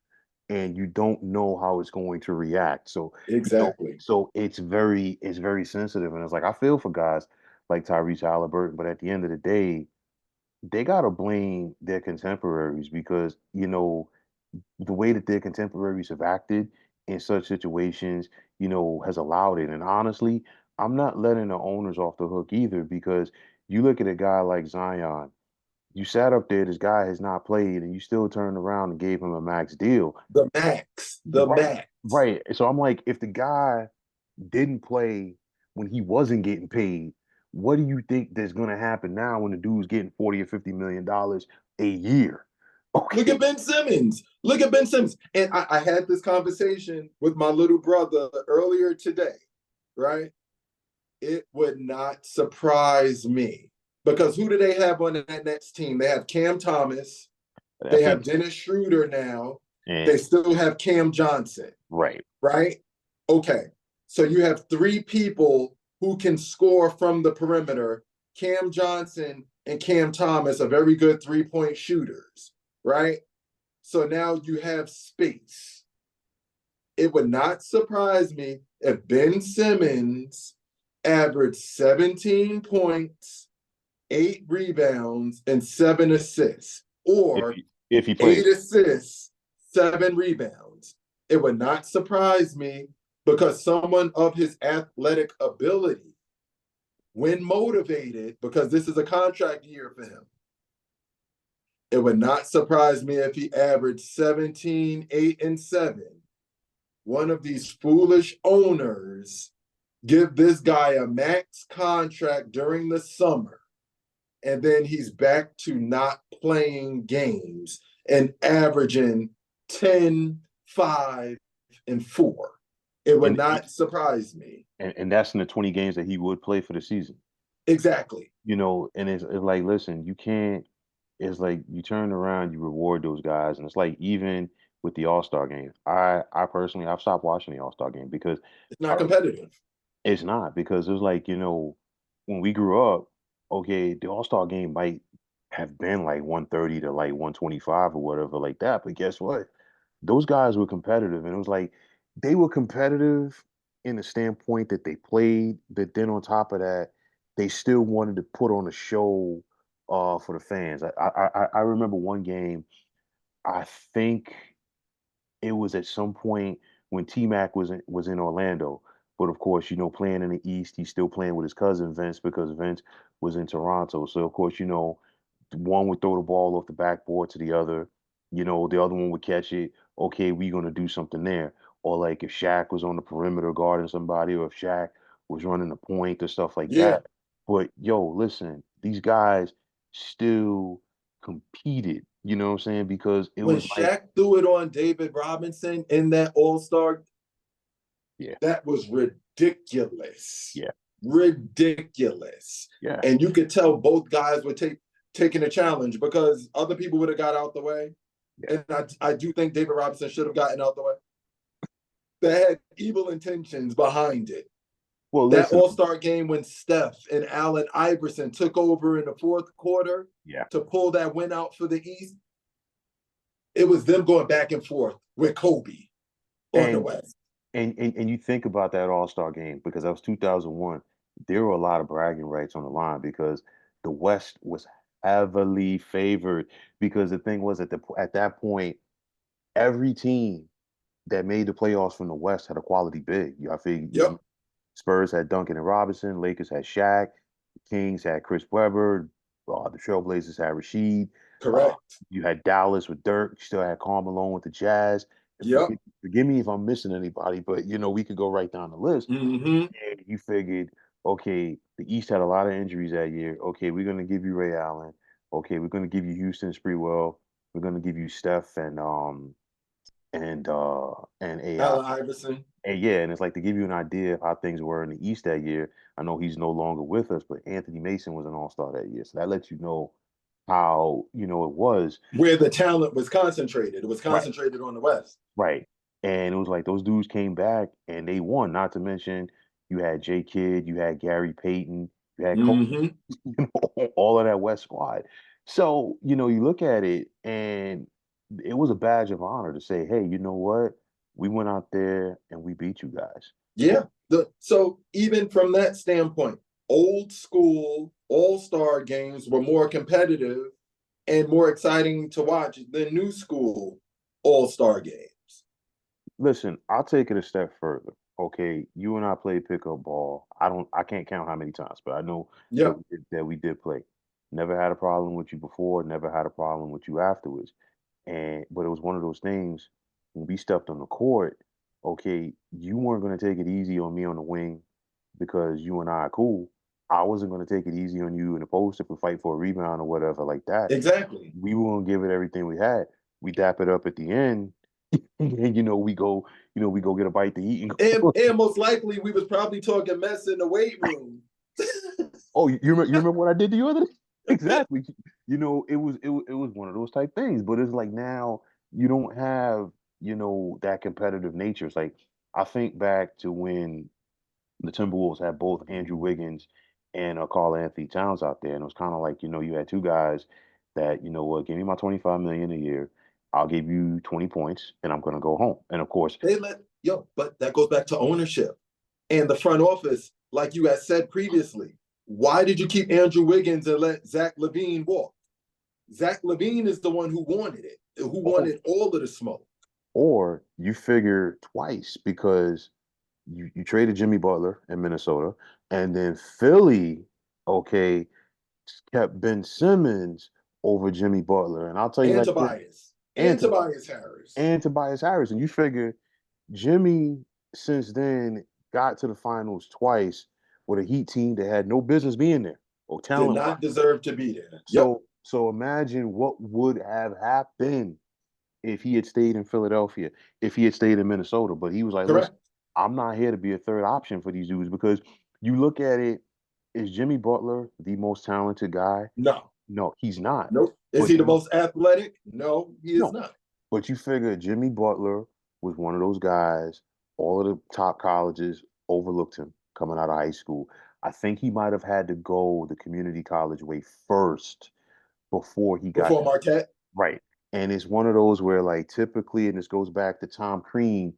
and you don't know how it's going to react. So, Exactly. it's very sensitive. And it's like I feel for guys like Tyrese Halliburton, but at the end of the day, they gotta blame their contemporaries because, the way that their contemporaries have acted in such situations, has allowed it. And honestly, I'm not letting the owners off the hook either because you look at a guy like Zion, you sat up there, this guy has not played, and you still turned around and gave him a max deal. The max, the Right. max. Right. So I'm like, if the guy didn't play when he wasn't getting paid, what do you think that's gonna happen now when the dude's getting 40 or $50 million a year? Look Okay. at Ben Simmons. Look at Ben Simmons. And I had this conversation with my little brother earlier today, right? It would not surprise me because who do they have on that next team? They have Cam Thomas. I They have think, Dennis Schroeder now. They and still have Cam Johnson, right. right? Okay. So you have three people who can score from the perimeter. Cam Johnson and Cam Thomas are very good 3-point shooters, right? So now you have space. It would not surprise me if Ben Simmons averaged 17 points, 8 rebounds, and 7 assists, If or he if he eight plays. assists, 7 rebounds. It would not surprise me because someone of his athletic ability, when motivated, because this is a contract year for him, it would not surprise me if he averaged 17, 8, and 7. One of these foolish owners give this guy a max contract during the summer, and then he's back to not playing games and averaging 10, 5, and 4. It would And not surprise me. and that's in the 20 games that he would play for the season. Exactly. And it's like, listen, you can't, it's like you turn around, you reward those guys, and it's like even with the All-Star game, I personally I've stopped watching the All-Star game because It's not I, competitive. it's not because it was like, when we grew up, okay, the All-Star game might have been like 130 to like 125 or whatever like that, but guess what? Those guys were competitive, and it was like they were competitive in the standpoint that they played, but then on top of that, they still wanted to put on a show for the fans. I remember one game. I think it was at some point when T Mac was in Orlando. But of course, playing in the East, he's still playing with his cousin Vince because Vince was in Toronto. So of course, one would throw the ball off the backboard to the other. The other one would catch it. Okay, we're gonna do something there. Or like if Shaq was on the perimeter guarding somebody, or if Shaq was running the point or stuff like Yeah. that. But yo, listen, these guys still competed. You know what I'm saying? Because it When was like, Shaq threw it on David Robinson in that All-Star, yeah, that was ridiculous. yeah, Ridiculous. yeah, And you could tell both guys were taking a challenge because other people would have got out the way. yeah. And I do think David Robinson should have gotten out the way. They had evil intentions behind it. Well, That listen, All-Star game when Steph and Allen Iverson took over in the fourth quarter yeah, to pull that win out for the East, it was them going back and forth with Kobe on the and West. and you think about that All-Star game because that was 2001. There were a lot of bragging rights on the line because the West was heavily favored because the thing was at that point, every team that made the playoffs from the West had a quality big. I figured Yep, Spurs had Duncan and Robinson, Lakers had Shaq, Kings had Chris Webber, the Trailblazers had Rasheed. Uh, correct. you had Dallas with Dirk. You still had Karl Malone with the Jazz. And Yep. forgive me if I'm missing anybody, but we could go right down the list. Mm-hmm. And you figured, okay, the East had a lot of injuries that year. Okay, we're gonna give you Ray Allen. Okay, we're gonna give you Houston Spreewell. We're gonna give you Steph and AI. Allen Iverson. And yeah, and it's like to give you an idea of how things were in the East that year. I know he's no longer with us, but Anthony Mason was an all-star that year. So that lets you know how, it was. Where the talent was concentrated. It was Right. concentrated on the West. Right. And it was like those dudes came back and they won. Not to mention you had J Kidd, you had Gary Payton, you had Kobe, Mm-hmm. all of that West squad. So, you look at it and it was a badge of honor to say, hey, you know what? We went out there and we beat you guys. Yeah. So even from that standpoint, old school all-star games were more competitive and more exciting to watch than new school all-star games. Listen, I'll take it a step further. okay, you and I played pickup ball. I can't count how many times, but I know that Yeah, we did play. Never had a problem with you before, never had a problem with you afterwards. And but it was one of those things when we stepped on the court, okay, you weren't gonna take it easy on me on the wing because you and I are cool. I wasn't gonna take it easy on you in the post if we fight for a rebound or whatever like that. exactly. We were gonna give it everything we had. We dap it up at the end, and we go get a bite to eat and And go. and most likely we was probably talking mess in the weight room. Oh, you remember what I did to you other day? Exactly. It was one of those type things, but it's like now you don't have, that competitive nature. It's like I think back to when the Timberwolves had both Andrew Wiggins and Karl Anthony Towns out there, and it was kind of like, you had two guys that, what, give me my 25 million a year, I'll give you 20 points, and I'm gonna go home. And of course, They let yo, but that goes back to ownership and the front office, like you had said previously. Why did you keep Andrew Wiggins and let Zach LaVine walk? Zach LaVine is the one who wanted it, who oh, wanted all of the smoke. or you figure twice because you traded Jimmy Butler in Minnesota, and then Philly, okay, kept Ben Simmons over Jimmy Butler. And I'll tell you And like this, Tobias. and And to Tobias Harris. and Tobias Harris. And you figure Jimmy since then got to the finals twice with a Heat team that had no business being there, or Did talent wise. not deserve to be there. Yep. So imagine what would have happened if he had stayed in Philadelphia, if he had stayed in Minnesota. But he was like, listen, Correct. I'm not here to be a third option for these dudes because you look at it, is Jimmy Butler the most talented guy? No. No, he's not. Nope. Is But he the most athletic? No, he is no, not. but you figure Jimmy Butler was one of those guys, all of the top colleges overlooked him coming out of high school. I think he might have had to go the community college way first before he got Before that. Marquette. Right. And it's one of those where, like, typically, and this goes back to Tom Crean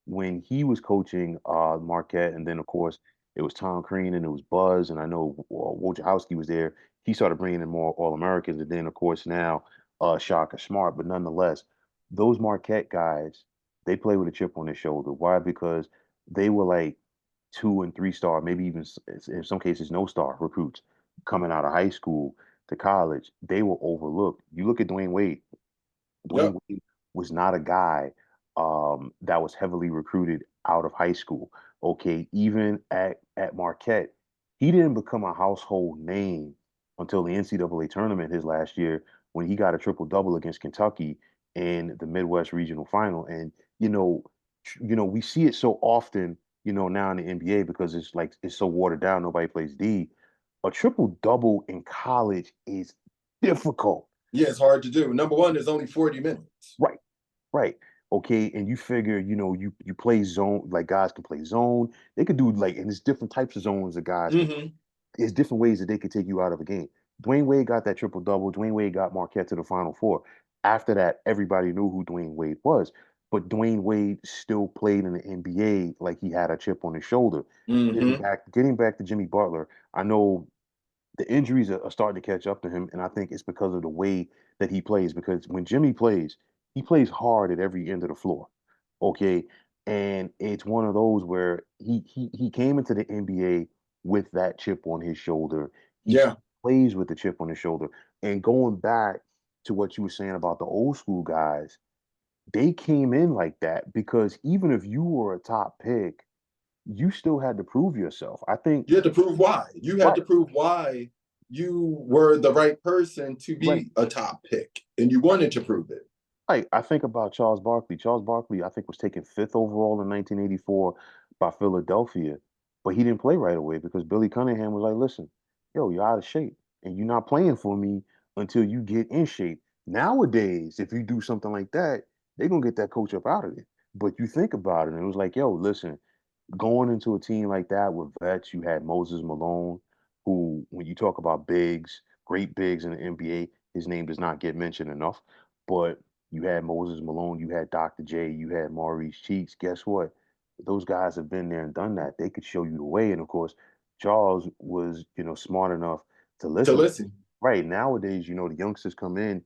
when he was coaching Marquette, and then of course it was Tom Crean and it was Buzz, and I know Wojciechowski was there. He started bringing in more All Americans, and then of course now Shaka Smart. But nonetheless, those Marquette guys, they play with a chip on their shoulder. Why? Because they were like 2 and 3 star, maybe even in some cases no star recruits coming out of high school to college. They were overlooked. You look at Dwayne Wade. Dwayne Yep. Wade was not a guy that was heavily recruited out of high school. Okay, even at Marquette, he didn't become a household name until the NCAA tournament his last year when he got a triple double against Kentucky in the Midwest Regional Final. And we see it so often, now in the NBA because it's like it's so watered down. Nobody plays D. A triple double in college is difficult. Yeah, it's hard to do. Number one, there's only 40 minutes. Right. Right. Okay. And you figure, you play zone, like guys can play zone. They could do like, and there's different types of zones that guys can, Mm-hmm. there's different ways that they could take you out of a game. Dwayne Wade got that triple double. Dwayne Wade got Marquette to the Final Four. After that, everybody knew who Dwayne Wade was. But Dwayne Wade still played in the NBA like he had a chip on his shoulder. Getting Mm-hmm. back, getting back to Jimmy Butler, I know the injuries are starting to catch up to him, and I think it's because of the way that he plays. Because when Jimmy plays, he plays hard at every end of the floor. Okay, and it's one of those where he came into the NBA with that chip on his shoulder. He Yeah. plays with the chip on his shoulder. And going back to what you were saying about the old school guys, they came in like that because even if you were a top pick, you still had to prove yourself. I think You had to prove why. You had right, to prove why you were the right person to right. be a top pick, and you wanted to prove it. Right. I think about Charles Barkley. Charles Barkley, I think, was taken fifth overall in 1984 by Philadelphia, but he didn't play right away because Billy Cunningham was like, listen, yo, you're out of shape and you're not playing for me until you get in shape. Nowadays, if you do something like that, they're going to get that coach up out of it. But you think about it, and it was like, yo, listen, going into a team like that with vets, you had Moses Malone, who, when you talk about bigs, great bigs in the NBA, his name does not get mentioned enough. But you had Moses Malone, you had Dr. J, you had Maurice Cheeks. Guess what? Those guys have been there and done that. They could show you the way. And of course, Charles was, smart enough to To listen. listen. Right nowadays, the youngsters come in,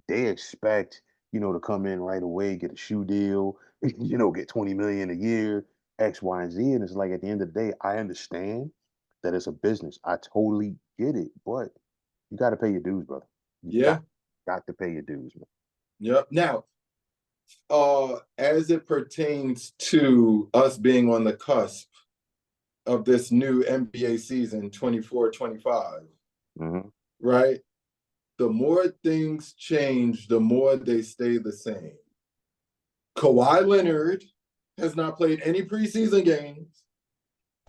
they expect, to come in right away, get a shoe deal, get 20 million a year, X, Y, and Z. And it's like at the end of the day, I understand that it's a business. I totally get it, but you got to pay your dues, brother. You Yeah. got to pay your dues, man. Yep. Now, as it pertains to us being on the cusp of this new NBA season 24-25, Hmm. right? The more things change, the more they stay the same. Kawhi Leonard has not played any preseason games,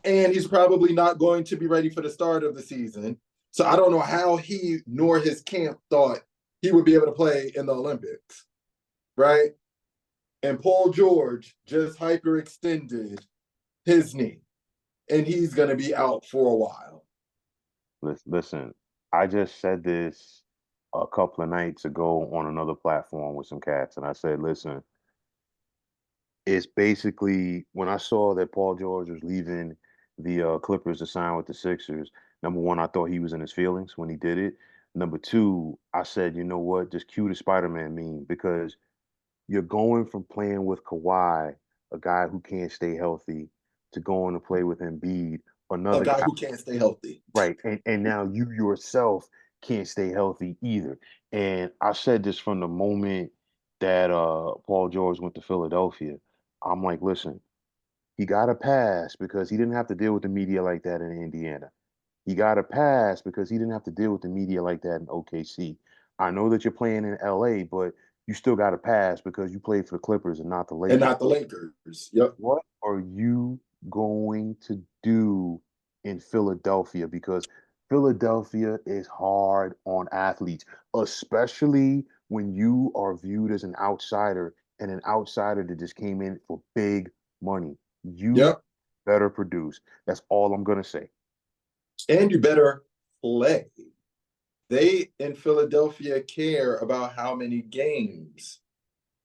and he's probably not going to be ready for the start of the season. So I don't know how he nor his camp thought he would be able to play in the Olympics, right? And Paul George just hyperextended his knee, and he's going to be out for a while. Listen, I just said this a couple of nights ago on another platform with some cats, and I said, listen, it's basically when I saw that Paul George was leaving the Clippers to sign with the Sixers. Number one, I thought he was in his feelings when he did it. Number two, I said, you know what? Just cue the Spider-Man meme because you're going from playing with Kawhi, a guy who can't stay healthy, to going to play with Embiid, A another guy guy, who can't stay healthy. right? And now you yourself can't stay healthy either. And I said this from the moment that Paul George went to Philadelphia. I'm like, listen, he got a pass because he didn't have to deal with the media like that in Indiana. He got a pass because he didn't have to deal with the media like that in OKC. I know that you're playing in LA, but you still got a pass because you played for the Clippers and not the And Lakers. not the Lakers. Yep. What are you going to do in Philadelphia? Because Philadelphia is hard on athletes, especially when you are viewed as an outsider and an outsider that just came in for big money. You Yep. better produce. That's all I'm going to say. And you better play. They in Philadelphia care about how many games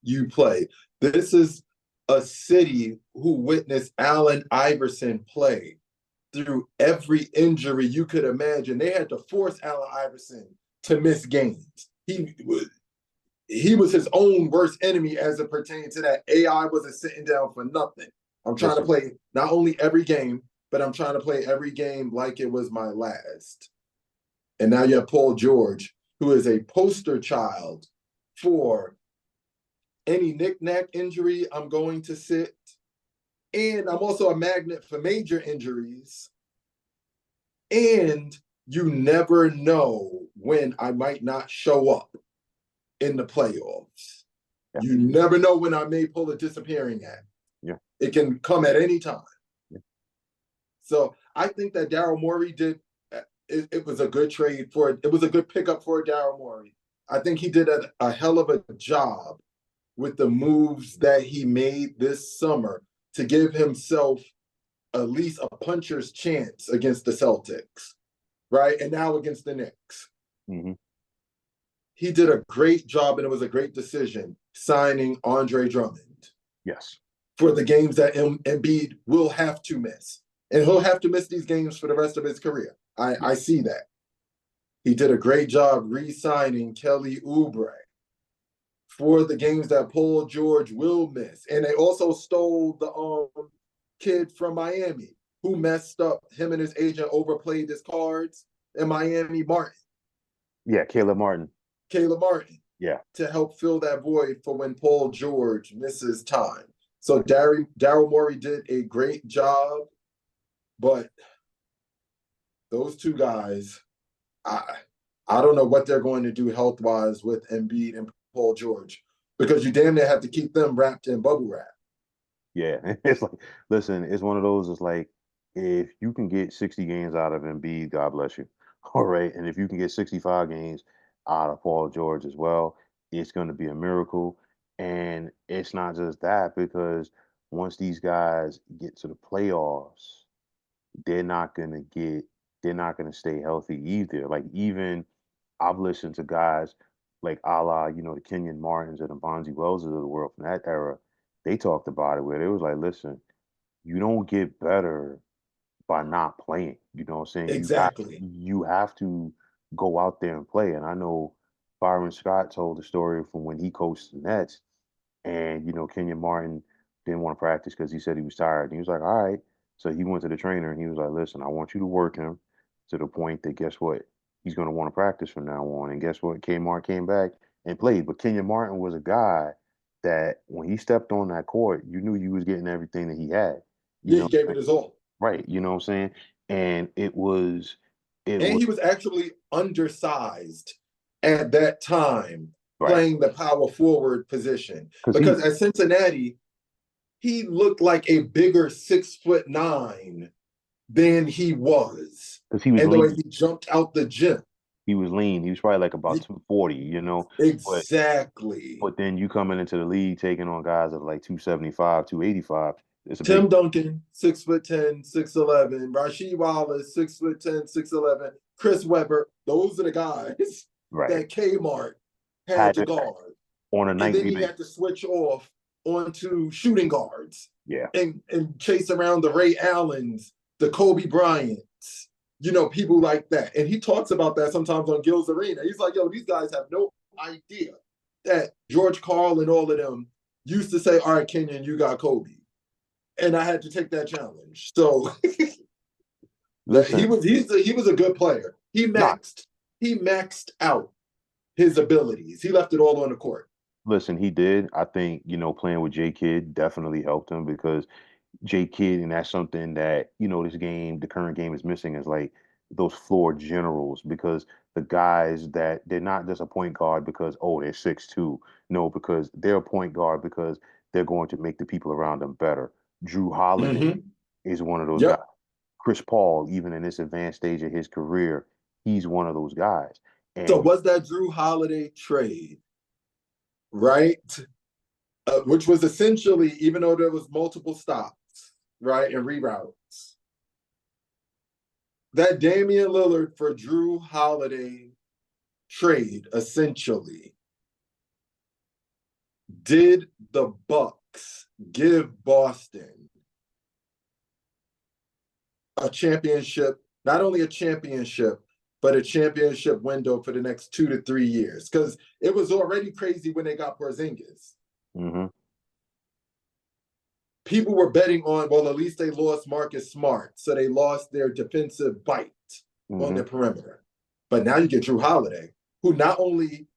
you play. This is a city who witnessed Allen Iverson play through every injury you could imagine. They had to force Allen Iverson to miss games. He was his own worst enemy as it pertained to that. AI wasn't sitting down for nothing. I'm trying to Listen, play not only every game, but I'm trying to play every game like it was my last. And now you have Paul George, who is a poster child for any knick-knack injury. I'm going to sit. And I'm also a magnet for major injuries. And you never know when I might not show up in the playoffs. yeah, You never know when I may pull a disappearing act. yeah, It can come at any time. yeah. So I think that Daryl Morey did. It was a good trade for it. It was a good pickup for Daryl Morey. I think he did a hell of a job with the moves that he made this summer to give himself at least a puncher's chance against the Celtics, right? And now against the Knicks. Hmm. He did a great job, and it was a great decision signing Andre Drummond Yes. for the games that Embiid will have to miss. And he'll have to miss these games for the rest of his career. I see that. He did a great job re-signing Kelly Oubre for the games that Paul George will miss. And they also stole the kid from Miami who messed up. Him and his agent overplayed his cards in Miami, Martin, Yeah, Caleb Martin. Caleb Martin, Yeah. to help fill that void for when Paul George misses time. So Daryl Morey did a great job, but those two guys, I I don't know what they're going to do health wise with Embiid and Paul George because you damn near have to keep them wrapped in bubble wrap. Yeah. It's like, listen, it's one of those, it's like, if you can get 60 games out of Embiid, God bless you. All right. And if you can get 65 games out of Paul George as well, it's going to be a miracle. And it's not just that, because once these guys get to the playoffs, they're not going to get, they're not going to stay healthy either. Like, even I've listened to guys like a la, the Kenyon Martins and the Bonzi Wellses of the world from that era. They talked about it where they was like, listen, you don't get better by not playing. You know what I'm saying? Exactly. You have to go out there and play. And I know Byron Scott told the story from when he coached the Nets, and Kenyon Martin didn't want to practice because he said he was tired. And he was like, all right. So he went to the trainer and he was like, listen, I want you to work him to the point that guess what? He's going to want to practice from now on. And guess what? Kmart came back and played. But Kenyon Martin was a guy that when he stepped on that court, you knew you was getting everything that he had. You Yeah, know he what gave I'm it saying? his all. Right. You know what I'm saying? And it And was he was actually undersized at that time, right. playing the power forward position. Because Because at Cincinnati, he looked like a bigger 6'9" than he was. he was And the way lean. he jumped out the gym. He was lean. He was probably like about 240, But Exactly. then you coming into the league taking on guys of like 275, 285. It's a big Tim Duncan, 6'10", 6'11". Rasheed Wallace, 6'10", 6'11". Chris Webber. Those are the guys right. that Kmart had Had to to guard. on a And night then we he made. had to switch off onto shooting guards Yeah. and chase around the Ray Allens, the Kobe Bryants, people like that. And he talks about that sometimes on Gil's Arena. He's like, yo, these guys have no idea that George Karl and all of them used to say, all right, Kenyon, you got Kobe. And I had to take that challenge. So that Listen, he was a good player. nah, He maxed out his abilities. He left it all on the court. listen, he did. I think, playing with J Kidd definitely helped him because J Kidd, and that's something that, the current game is missing is like those floor generals because the guys that they're not just a point guard because, oh, they're 6'2". No, because they're a point guard because they're going to make the people around them better. Drew Holiday Mm-hmm. is one of those guys. Yep. Chris Paul, even in this advanced stage of his career, he's one of those guys. So And was that Drew Holiday trade, right? Which was essentially, even though there was multiple stops, right, and reroutes, that Damian Lillard for Drew Holiday trade essentially did the Bucks give Boston a championship, not only a championship, but a championship window for the next 2 to 3 years. Because it was already crazy when they got Porzingis. mhm, People were betting on, well, at least they lost Marcus Smart. So they lost their defensive bite on mhm, the perimeter. But now you get Drew Holiday, who not only,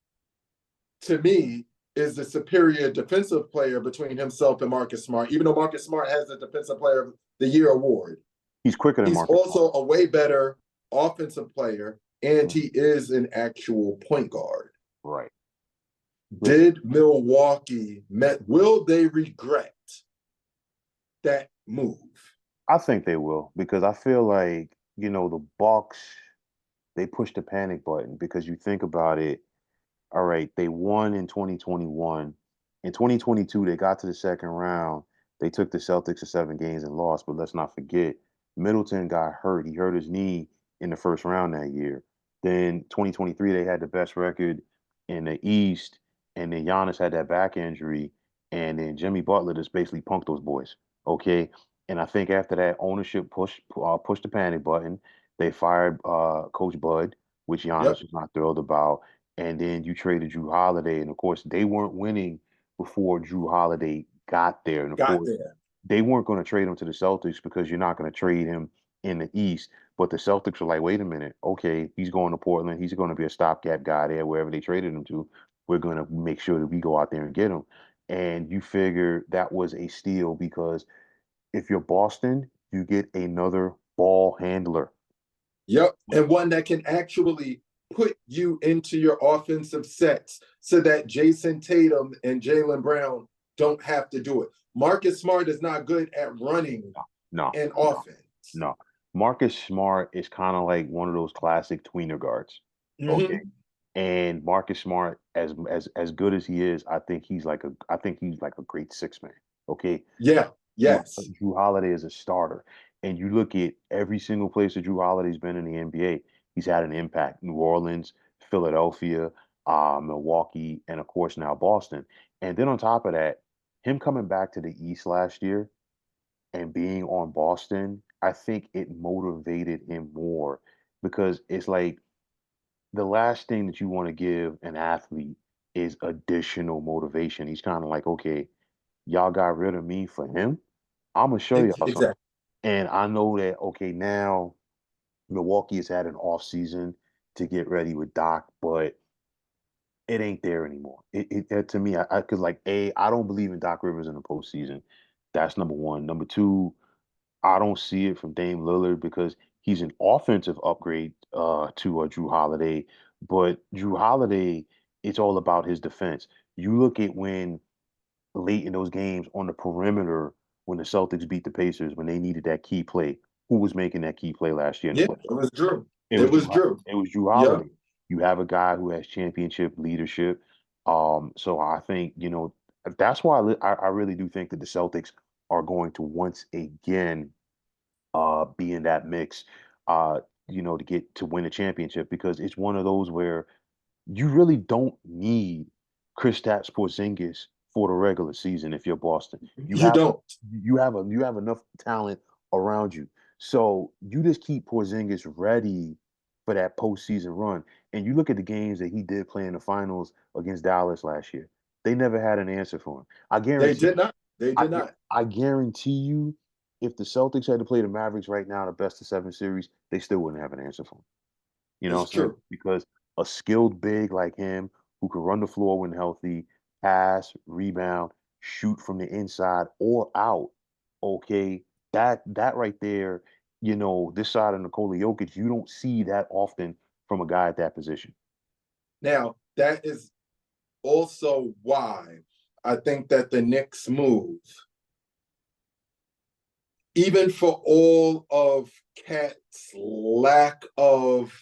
to me, is the superior defensive player between himself and Marcus Smart, even though Marcus Smart has the Defensive Player of the Year award. he's quicker than He's Marcus Smart. also a way better offensive player, and Mhm, he is an actual point guard. right. Listen, Did Milwaukee will they regret that move? I think they will because I feel like, the Bucks, they pushed the panic button because you think about it, all right, they won in 2021. In 2022, they got to the second round. They took the Celtics to 7 games and lost. But let's not forget, Middleton got hurt. He hurt his knee in the first round that year. Then 2023, they had the best record in the East, and then Giannis had that back injury, and then Jimmy Butler just basically punked those boys. Okay, and I think after that, ownership pushed the panic button. They fired Coach Bud, which Yep, Giannis was not thrilled about, and then you traded Drew Holiday, and of course they weren't winning before Drew Holiday got there, and of got course there. they weren't going to trade him to the Celtics because you're not going to trade him in the East. But the Celtics were like, wait a minute, okay, he's going to Portland, he's going to be a stopgap guy there wherever they traded him to. We're going to make sure that we go out there and get him. And you figure that was a steal because if you're Boston, you get another ball handler. Yep, and one that can actually put you into your offensive sets so that Jason Tatum and Jaylen Brown don't have to do it. Marcus Smart is not good at running No, an no, offense. no. Marcus Smart is kind of like one of those classic tweener guards. Okay. Mm-hmm. And Marcus Smart, as good as he is, I think he's like a great six man. Okay. Yeah, yes. Drew Holiday is a starter. And you look at every single place that Drew Holiday's been in the NBA, he's had an impact. New Orleans, Philadelphia, Milwaukee, and of course now Boston. And then on top of that, him coming back to the East last year and being on Boston, I think it motivated him more because it's like the last thing that you want to give an athlete is additional motivation. He's kind of like, okay, y'all got rid of me for him. I'm gonna show y'all something. Exactly. And I know that okay, now Milwaukee has had an off season to get ready with Doc, but it ain't there anymore. To me, I cause like I don't believe in Doc Rivers in the postseason. That's number one. Number two, I don't see it from Dame Lillard because he's an offensive upgrade to Drew Holiday, but Drew Holiday, it's all about his defense. You look at when late in those games on the perimeter when the Celtics beat the Pacers when they needed that key play. Who was making that key play last year in the Yeah, playoffs? it was Drew. It It was Drew. was Drew. It was Drew Yep. Holiday. You have a guy who has championship leadership. So I think that's why I really do think that the Celtics are going to once again be in that mix. Uh, to get to win a championship because it's one of those where you really don't need Kristaps Porzingis for the regular season if you're Boston. You You have don't. you have enough talent around you. So you just keep Porzingis ready for that postseason run. And you look at the games that he did play in the finals against Dallas last year. They never had an answer for him. I They guarantee did not. They I did not. I guarantee you if the Celtics had to play the Mavericks right now, the best of seven series, they still wouldn't have an answer for him. You know It's what I'm saying? true. Because a skilled big like him who can run the floor when healthy, pass, rebound, shoot from the inside or out, okay, that right there, this side of Nikola Jokic, you don't see that often from a guy at that position. Now, that is also why I think that the Knicks move, even for all of Cat's lack of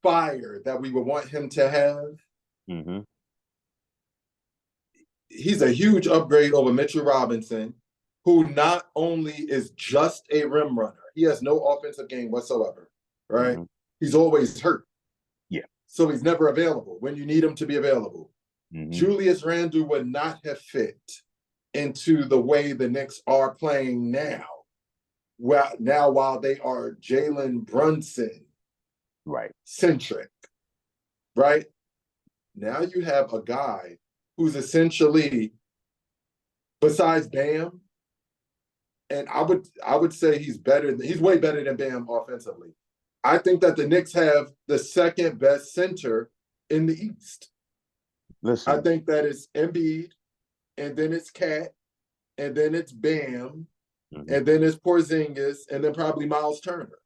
fire that we would want him to have, Hmm. he's a huge upgrade over Mitchell Robinson, who not only is just a rim runner, he has no offensive game whatsoever, right? Hmm. He's always hurt. Yeah. So he's never available when you need him to be available. Hmm. Julius Randle would not have fit into the way the Knicks are playing now. Well, now while they are Jalen Brunson Right. centric, right? Now you have a guy who's essentially, besides Bam, and I would say he's way better than Bam offensively. I think that the Knicks have the second best center in the East. I Listen, think that it's Embiid, and then it's Cat, and then it's Bam, mhm. and then it's Porzingis, and then probably Miles Turner.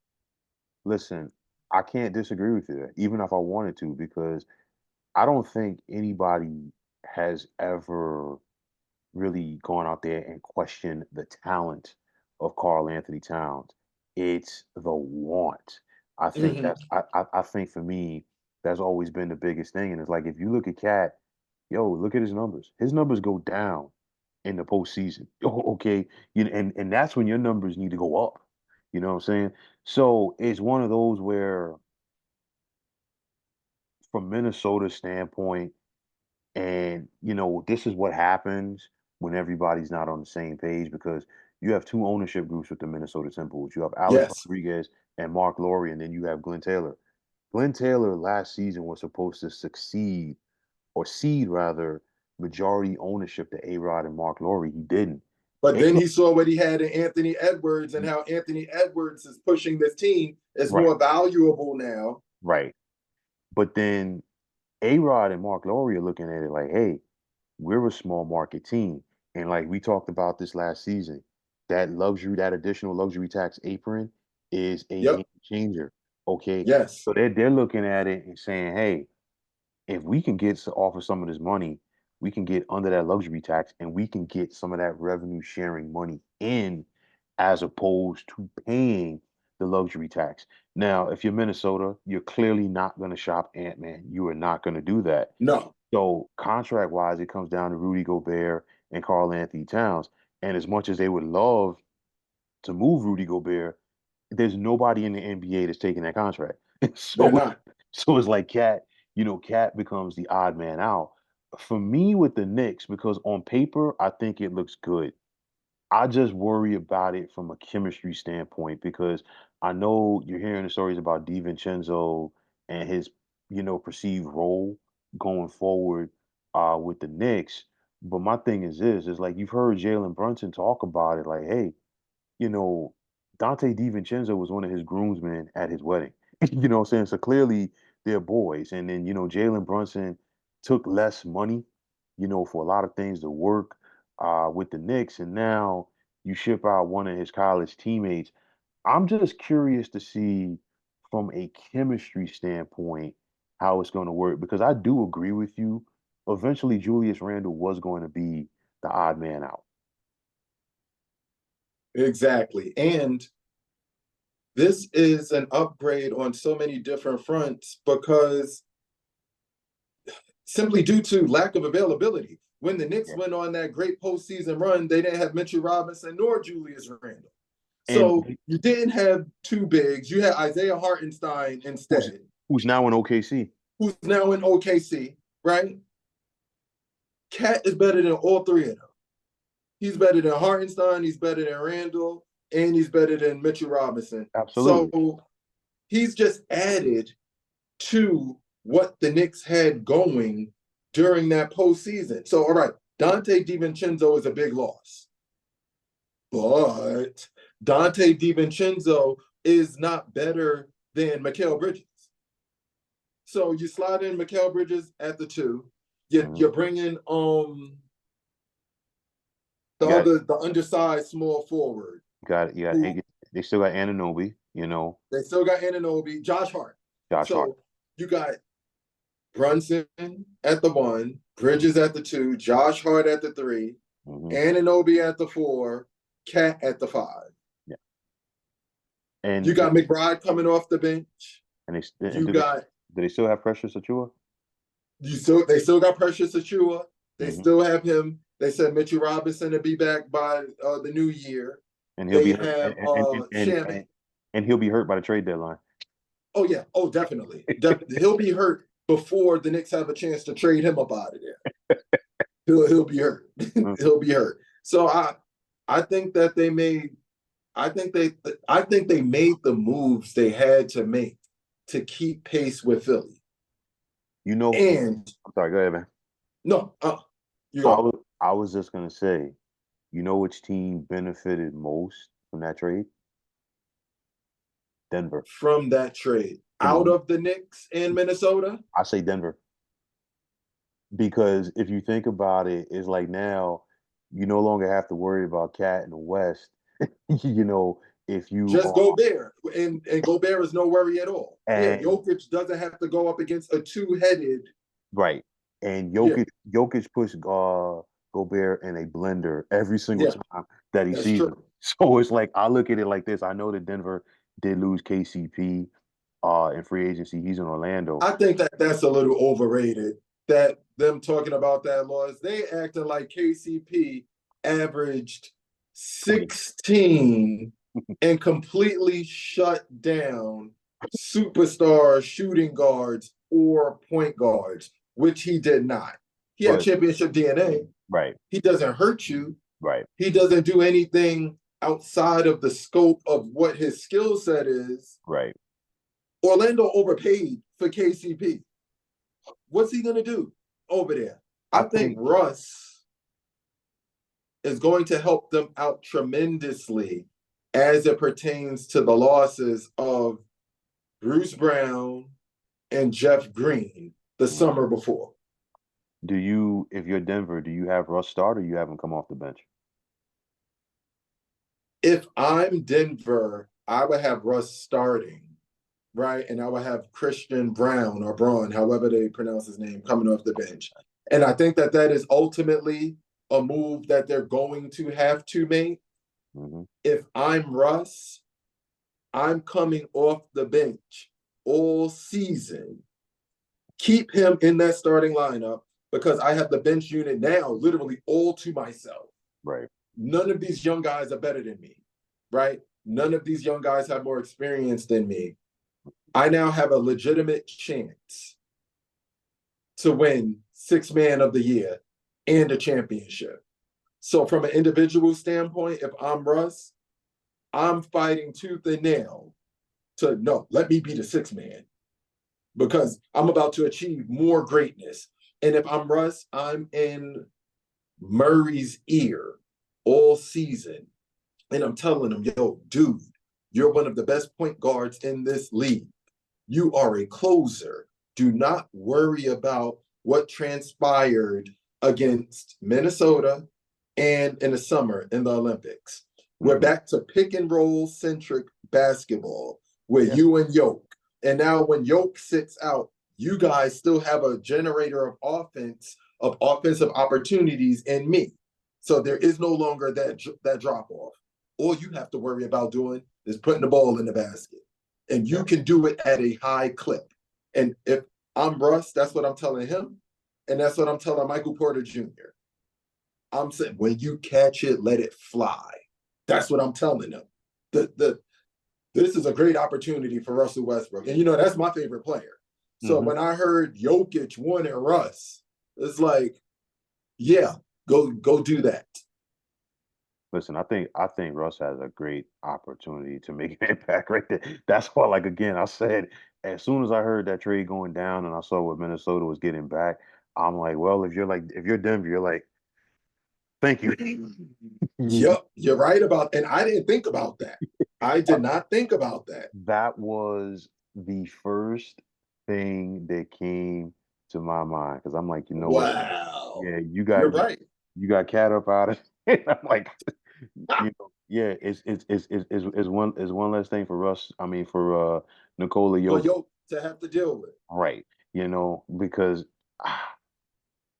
Listen, I can't disagree with you, even if I wanted to, because I don't think anybody has ever really gone out there and questioned the talent of Carl Anthony Towns. It's the want. I think Mm-hmm. I think for me, that's always been the biggest thing. And it's like if you look at Cat, yo, look at his numbers. His numbers go down in the postseason. Okay. And that's when your numbers need to go up. You know what I'm saying? So it's one of those where from Minnesota's standpoint, and this is what happens when everybody's not on the same page because you have two ownership groups with the Minnesota Timberwolves. You have Alex Yes, Rodriguez and Mark Laurie, and then you have Glenn Taylor. Glenn Taylor last season was supposed to succeed or seed rather majority ownership to A Rod and Mark Laurie. He didn't. but A then he saw what he had in Anthony Edwards and how Anthony Edwards is pushing this team is right, more valuable now. right. But then A Rod and Mark Laurie are looking at it like, hey, we're a small market team. And like we talked about this last season, that additional luxury tax apron is a game Yep. changer. Okay. Yes. So they're looking at it and saying, hey, if we can get to offer some of this money, we can get under that luxury tax and we can get some of that revenue sharing money in as opposed to paying the luxury tax. Now, if you're Minnesota, you're clearly not going to shop Ant-Man. You are not going to do that. No. So contract wise, it comes down to Rudy Gobert and Carl Anthony Towns. And as much as they would love to move Rudy Gobert, there's nobody in the NBA that's taking that contract. They're so not. so it's like Cat becomes the odd man out. For me with the Knicks, because on paper, I think it looks good. I just worry about it from a chemistry standpoint because I know you're hearing the stories about DiVincenzo and his, perceived role going forward with the Knicks. But my thing is this, is like you've heard Jalen Brunson talk about it, like, hey, you know, Dante DiVincenzo was one of his groomsmen at his wedding. You know what I'm saying? So clearly they're boys. And then, Jalen Brunson took less money, for a lot of things to work with the Knicks. And now you ship out one of his college teammates. I'm just curious to see from a chemistry standpoint how it's going to work because I do agree with you. Eventually, Julius Randle was going to be the odd man out. Exactly. And this is an upgrade on so many different fronts because simply due to lack of availability. When the Knicks Yeah. went on that great postseason run, they didn't have Mitchell Robinson nor Julius Randle. So And you didn't have two bigs. You had Isaiah Hartenstein who's instead, who's now in OKC. who's now in OKC, right? Cat is better than all three of them. He's better than Hartenstein, he's better than Randall, and he's better than Mitchell Robinson. Absolutely. So he's just added to what the Knicks had going during that postseason. So, all right, Dante DiVincenzo is a big loss, but Dante DiVincenzo is not better than Mikal Bridges. So you slide in Mikal Bridges at the two. Mhm. You're bringing You got the undersized small forward you got who they still got Anunoby, they still got Anunoby, Josh Hart. Josh Hart. So you got Brunson at the one, Mhm. Bridges at the two, Josh Hart at the three, Mhm. Anunoby at the four, Cat at the five. Yeah. You And got McBride coming off the bench. and You got do they still have Precious Achua? they still got Precious Achua. They Mhm. still have him. They said Mitchell Robinson to be back by the new year. And he'll They be hurt have Shaman. and he'll be hurt by the trade deadline. Oh yeah. Oh, definitely. He'll be hurt before the Knicks have a chance to trade him up out of there. He'll be hurt. Mm. He'll be hurt. So I think that they made I think they I think they made the moves they had to make to keep pace with Philly. And I'm sorry, go ahead, man. no, you Oh, go I was just gonna say, which team benefited most from that trade? Denver. from that trade Come out on. of the Knicks in Minnesota. I say Denver. Because if you think about it, it's like now you no longer have to worry about Cat in the West. you know, if you Just are Gobert, and Gobert is no worry at all. Yeah, and Jokic doesn't have to go up against a two-headed. right, and Yeah, Jokic pushed Gobert in a blender every single yeah, time that he that's sees him. true. So it's like I look at it like this. I know that Denver did lose KCP in free agency. He's in Orlando. I think that that's a little overrated. That them talking about that loss, they acting like KCP averaged 20. 16 and completely shut down superstar shooting guards or point guards, which he did not. He had But championship DNA. right, He doesn't hurt you. right, He doesn't do anything outside of the scope of what his skill set is. right. Orlando overpaid for KCP. What's he going to do over there? I I think think Russ is going to help them out tremendously as it pertains to the losses of Bruce Brown and Jeff Green the mm, summer before. if you're Denver, do you have Russ start or you have him come off the bench? If I'm Denver, I would have Russ starting, right? And I would have Christian Brown or Braun, however they pronounce his name, coming off the bench. And I think that that is ultimately a move that they're going to have to make. Hmm. If I'm Russ, I'm coming off the bench all season. Keep him in that starting lineup because I have the bench unit now literally all to myself. Right. None of these young guys are better than me, right? None of these young guys have more experience than me. I now have a legitimate chance to win six man of the year and a championship. So, from an individual standpoint, if I'm Russ, I'm fighting tooth and nail to no, let me be the six man because I'm about to achieve more greatness. And if I'm Russ, I'm in Murray's ear all season. And I'm telling him, yo, dude, you're one of the best point guards in this league. You are a closer. Do not worry about what transpired against Minnesota and in the summer in the Olympics. We're Hmm. back to pick and roll centric basketball with Yeah. you and Yoke. And now when Yoke sits out, you guys still have a generator of offense, of offensive opportunities in me. So there is no longer that drop off. All you have to worry about doing is putting the ball in the basket. And you Yeah. can do it at a high clip. And if I'm Russ, that's what I'm telling him. And that's what I'm telling Michael Porter Jr. I'm saying when you catch it, let it fly. That's what I'm telling them. The This is a great opportunity for Russell Westbrook. And that's my favorite player. So Hmm. when I heard Jokic wanted Russ, it's like, yeah, go do that. Listen, I think Russ has a great opportunity to make an impact right there. That's why, like again, I said as soon as I heard that trade going down and I saw what Minnesota was getting back, I'm like, well, if you're Denver, you're like, thank you. Yep, you're right about, and I didn't think about that. I did not think about that. That was the first thing that came to my mind because I'm like, you know what? Wow. Yeah, You're right. you got cat up out of it. I'm like, you know, yeah, it's one less thing for Russ. I mean, for Nikola For Jokic, Yoke to have to deal with. right? Because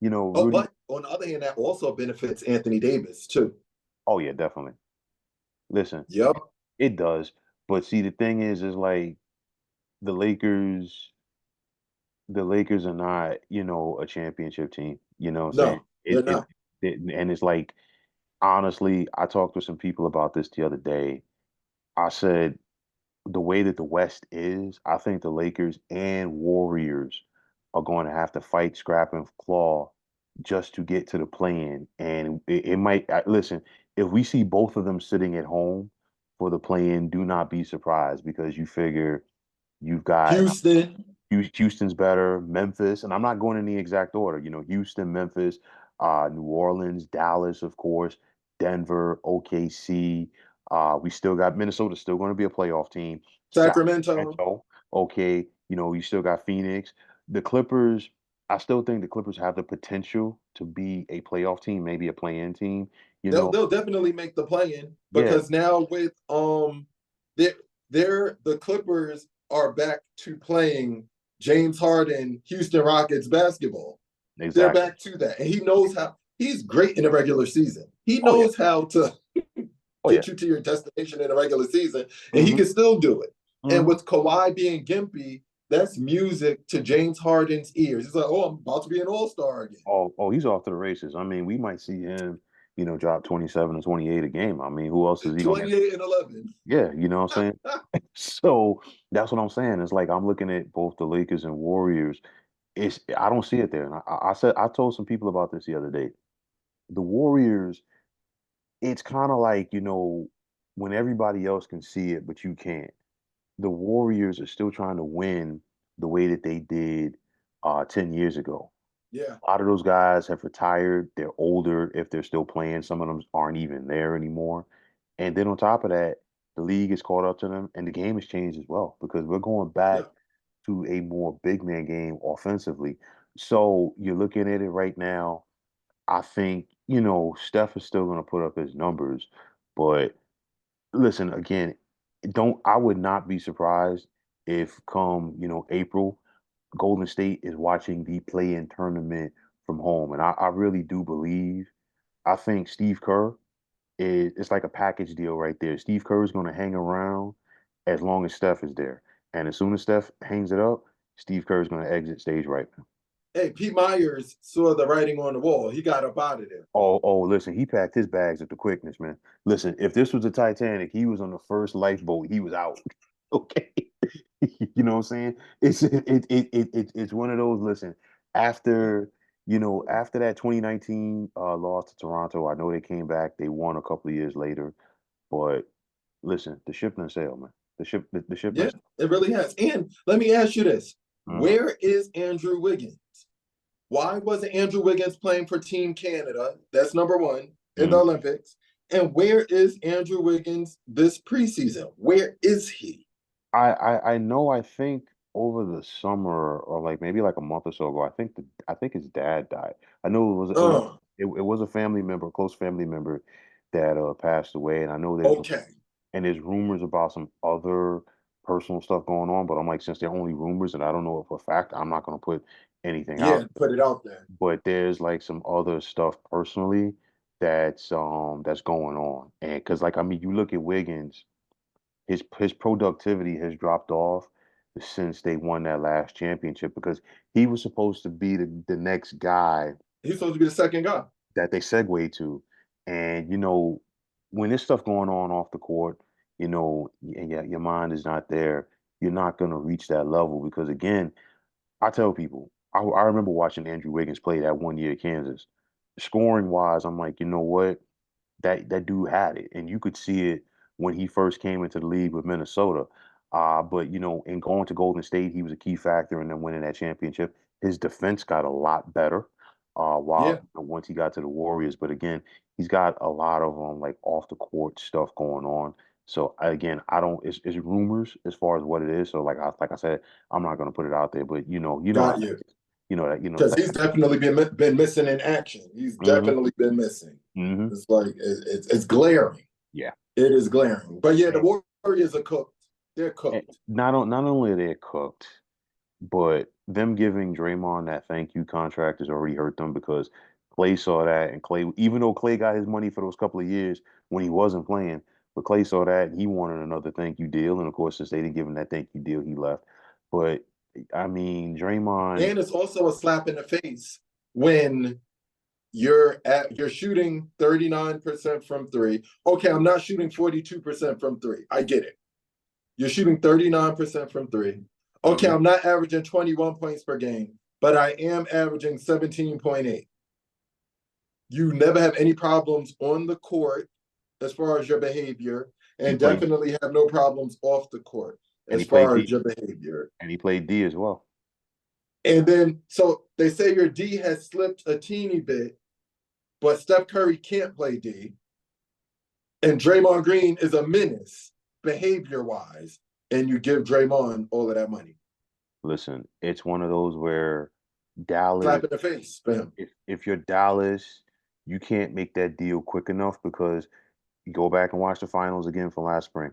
Oh, Rudy. but on the other hand, that also benefits Anthony Davis too. Oh yeah, definitely. Listen, Yep. it does. But see, the thing is like the Lakers. The Lakers are not, a championship team. You know what I'm saying? No, they're not. And it's like, honestly, I talked to some people about this the other day. I said, the way that the West is, I think the Lakers and Warriors are going to have to fight, scrap, and claw just to get to the play-in. And it might, listen, if we see both of them sitting at home for the play-in, do not be surprised because you figure you've got Houston. Houston's better, Memphis, and I'm not going in the exact order. Houston, Memphis, New Orleans, Dallas, of course, Denver, OKC. We still got Minnesota, still going to be a playoff team. Sacramento. Sacramento, okay. You still got Phoenix. The Clippers, I still think the Clippers have the potential to be a playoff team, maybe a play-in team. You They'll know, they'll definitely make the play-in yeah, because now with they the Clippers are back to playing James Harden Houston Rockets basketball. They're exactly. back to that. And he knows how he's great in the regular season. He Oh yeah, knows how to oh yeah. get you to your destination in the regular season, and he Hmm. can still do it. And Hmm. with Kawhi being gimpy, that's music to James Harden's ears. He's like, oh, I'm about to be an all-star again. Oh, he's off to the races. I mean, we might see him, drop 27 and 28 a game. I mean, who else is he gonna get? 28 and 11. Yeah, you know what I'm saying? So that's what I'm saying. It's like I'm looking at both the Lakers and Warriors. I don't see it there. And I told some people about this the other day. The Warriors, it's kind of like, when everybody else can see it, but you can't. The Warriors are still trying to win the way that they did 10 years ago. Yeah, A lot of those guys have retired. They're older if they're still playing. Some of them aren't even there anymore. And then on top of that, the league is caught up to them and the game has changed as well because we're going back yeah. to a more big man game offensively. So you're looking at it right now. I think, Steph is still going to put up his numbers. But listen, again, I would not be surprised if come, April, Golden State is watching the play-in tournament from home, and I really do believe. I think Steve Kerr it's like a package deal right there. Steve Kerr is going to hang around as long as Steph is there, and as soon as Steph hangs it up, Steve Kerr is going to exit stage right. Hey, Pete Myers saw the writing on the wall. He got up out of there. Listen, he packed his bags at the quickness, man. Listen, if this was a Titanic, he was on the first lifeboat. He was out. Okay. You know what I'm saying? It's one of those. Listen, after after that 2019 loss to Toronto, I know they came back. They won a couple of years later, but listen, the ship didn't sail, man. The ship Yeah, didn't. it really has. And let me ask you this: Mhm. where is Andrew Wiggins? Why wasn't Andrew Wiggins playing for Team Canada? That's number one in the Mhm. Olympics. And where is Andrew Wiggins this preseason? Where is he? I know. I think over the summer or like maybe like a month or so ago, I think his dad died. I know Uh, it was a family member, a close family member that passed away, and I know okay. there's rumors about some other personal stuff going on, but I'm like, since they're only rumors and I don't know it for a fact, I'm not gonna put anything out. Yeah, put it out there. But there's like some other stuff personally that's going on, and because like I mean, you look at Wiggins, his productivity has dropped off since they won that last championship because he was supposed to be the next guy He's supposed to be the second guy. that they segue to. And when there's stuff going on off the court, and your mind is not there, you're not gonna reach that level because again, I tell people, I remember watching Andrew Wiggins play that one year at Kansas. Scoring wise, I'm like, you know what? That dude had it, and you could see it when he first came into the league with Minnesota. But in going to Golden State, he was a key factor in them winning that championship. His defense got a lot better. Yeah, Once he got to the Warriors, but again, he's got a lot of like off the court stuff going on. So again, I don't. It's rumors as far as what it is. So like I said, I'm not gonna put it out there. But how got that you. is. Because Like he's definitely been missing in action. He's hmm definitely been missing. hmm It's like it's glaring. yeah. It is glaring. But yeah, And, the Warriors are cooked. They're and cooked. not only are they cooked, but them giving Draymond that thank you contract has already hurt them because Clay saw that, and Clay, even though Clay got his money for those couple of years when he wasn't playing, but Clay saw that and he wanted another thank you deal, and of course, since they didn't give him that thank you deal, he left. But I mean, Draymond, And it's also a slap in the face when you're shooting 39% from three. Okay, I'm not shooting 42% from three. I get it. You're shooting 39% from three. Okay, mhm, I'm not averaging 21 points per game, but I am averaging 17.8. You never have any problems on the court as far as your behavior, he and played definitely have no problems off the court and as he played far as D your behavior. and he played D as well. And then, so they say your D has slipped a teeny bit, but Steph Curry can't play D. And Draymond Green is a menace behavior wise. And you give Draymond all of that money. Listen, it's one of those where Dallas Slap in the face for him. if you're Dallas, you can't make that deal quick enough because you go back and watch the finals again from last spring.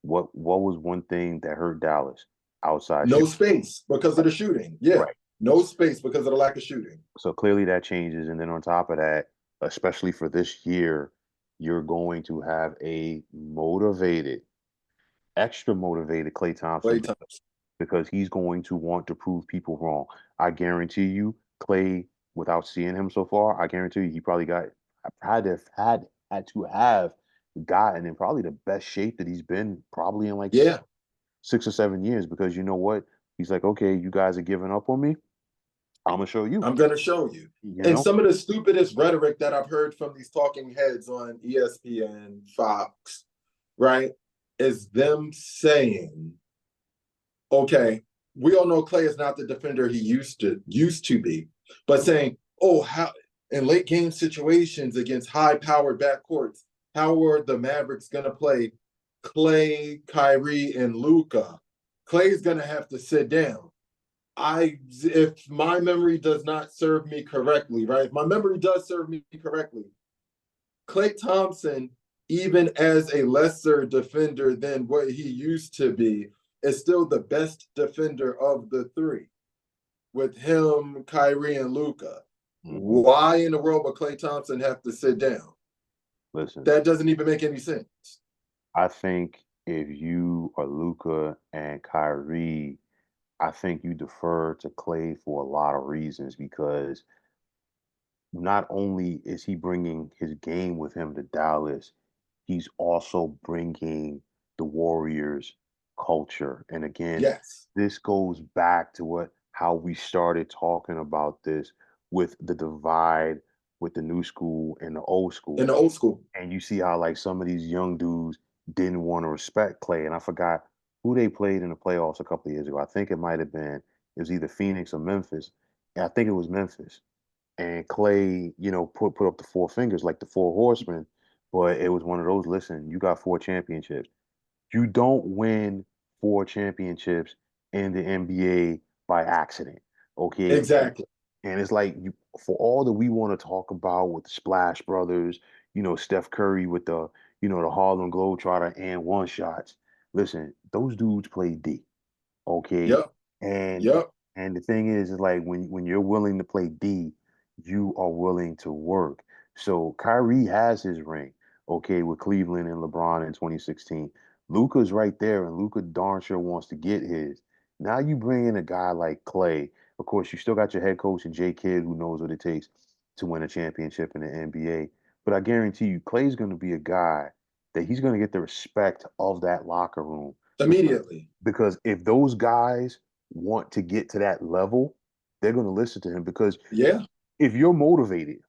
What was one thing that hurt Dallas? Outside No shoot. space because of Right. the shooting. Yeah. Right. No space because of the lack of shooting. So clearly that changes. And then on top of that, especially for this year, you're going to have a motivated, extra motivated Klay Play Thompson time. because he's going to want to prove people wrong. I guarantee you, Clay, without seeing him so far, I guarantee you he probably had to have gotten in probably the best shape that he's been probably in like Yeah. 6 or 7 years because you know what? He's like, okay, you guys are giving up on me. I'm gonna show you. I'm going to show you. You And know, some of the stupidest rhetoric that I've heard from these talking heads on ESPN, Fox, right, is them saying, okay, we all know Clay is not the defender he used to be, but saying, oh, how in late game situations against high powered backcourts, how are the Mavericks going to play Clay, Kyrie, and Luca? Clay's going to have to sit down. If my memory does not serve me correctly, right? If my memory does serve me correctly, Klay Thompson, even as a lesser defender than what he used to be, is still the best defender of the three with him, Kyrie, and Luca. hmm Why in the world would Klay Thompson have to sit down? listen, That doesn't even make any sense. I think if you are Luca and Kyrie, I think you defer to Clay for a lot of reasons because not only is he bringing his game with him to Dallas, he's also bringing the Warriors culture. And again, Yes, this goes back to what how we started talking about this with the divide with the new school and the old in school. the old school. And you see how like some of these young dudes didn't want to respect Clay. And I forgot who they played in the playoffs a couple of years ago. I think it might have been it was either Phoenix or Memphis. and I think it was Memphis. And Clay, put up the four fingers like the four horsemen, but it was one of those. Listen, you got four championships. You don't win four championships in the NBA by accident. Okay. Exactly. And it's like for all that we want to talk about with the Splash Brothers, Steph Curry with the Harlem Globetrotter and one shots. Listen, those dudes play D. Okay. Yep. And Yep. and the thing is like when you're willing to play D, you are willing to work. So Kyrie has his ring, okay, with Cleveland and LeBron in 2016. Luka's right there, and Luka darn sure wants to get his. Now you bring in a guy like Clay. Of course, you still got your head coach and Jay Kidd, who knows what it takes to win a championship in the NBA. But I guarantee you, Clay's going to be a guy that he's going to get the respect of that locker room because Immediately. because if those guys want to get to that level, they're going to listen to him because Yeah. if you're motivated,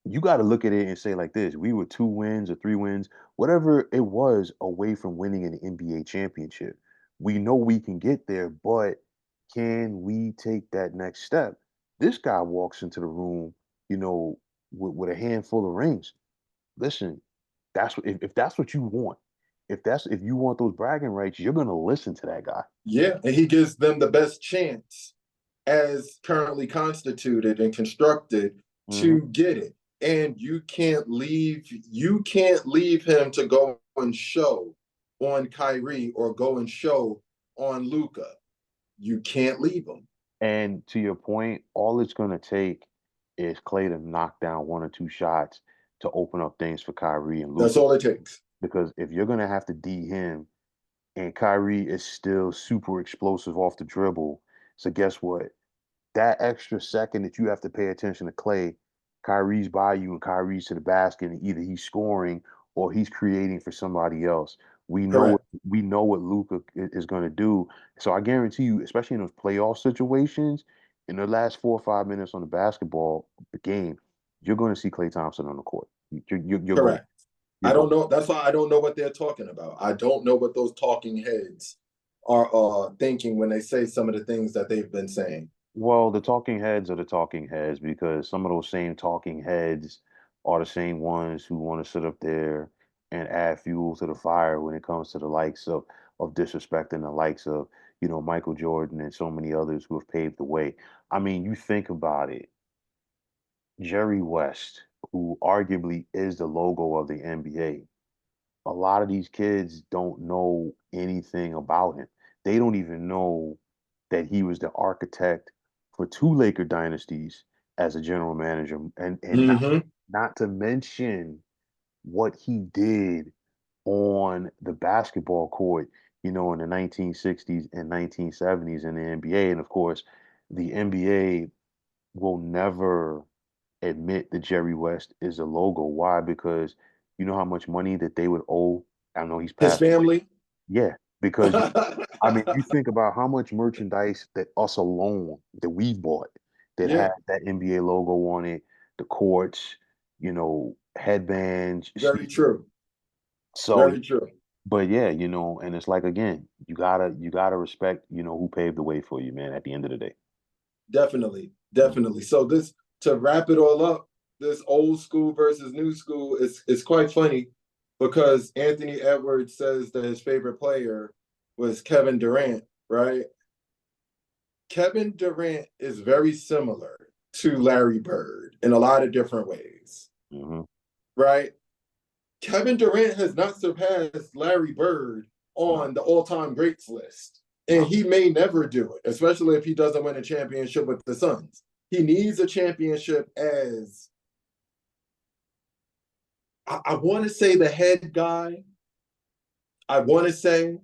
you got to look at it and say like this, we were 2 wins or 3 wins, whatever it was away from winning an NBA championship. We know we can get there, but can we take that next step? This guy walks into the room, you know, with a handful of rings. Listen, that's what if that's what you want. If you want those bragging rights, you're gonna listen to that guy. Yeah. And he gives them the best chance as currently constituted and constructed Hmm. to get it. And you can't leave him to go and show on Kyrie or go and show on Luca. You can't leave him. And to your point, all it's gonna take is Clay to knock down one or two shots to open up things for Kyrie and That's Luca. all it takes. Because if you're gonna have to D him and Kyrie is still super explosive off the dribble, so guess what? That extra second that you have to pay attention to Clay, Kyrie's by you and Kyrie's to the basket, and either he's scoring or he's creating for somebody else. We know what Correct. we know what Luca is going to do. So I guarantee you, especially in those playoff situations, in the last 4 or 5 minutes on the basketball game, you're going to see Klay Thompson on the court. You're going. Correct. You're I don't going. know. That's why I don't know what they're talking about. I don't know what those talking heads are thinking when they say some of the things that they've been saying. Well, the talking heads are the talking heads because some of those same talking heads are the same ones who want to sit up there and add fuel to the fire when it comes to the likes of disrespecting the likes of, Michael Jordan and so many others who have paved the way. I mean, you think about it, Jerry West, who arguably is the logo of the NBA, a lot of these kids don't know anything about him. They don't even know that he was the architect for two Laker dynasties as a general manager, and Mm-hmm. not to mention what he did on the basketball court, in the 1960s and 1970s in the NBA. And of course, the NBA will never admit that Jerry West is a logo. Why? Because you know how much money that they would owe. I know he's His passed away. family. Yeah, because I mean, you think about how much merchandise that us alone that we've bought that had Yeah, that NBA logo on it, the courts, headbands, very sneakers. true. So, Very true. but yeah, and it's like again, you gotta respect, who paved the way for you, man. At the end of the day. Definitely. Mhm. Definitely. So this to wrap it all up, this old school versus new school is quite funny because Anthony Edwards says that his favorite player was Kevin Durant, right? Kevin Durant is very similar to Larry Bird in a lot of different ways, Mhm. right? Kevin Durant has not surpassed Larry Bird No, on the all-time greats list. And no. he may never do it, especially if he doesn't win a championship with the Suns. He needs a championship as I want to say the head guy. I want to say,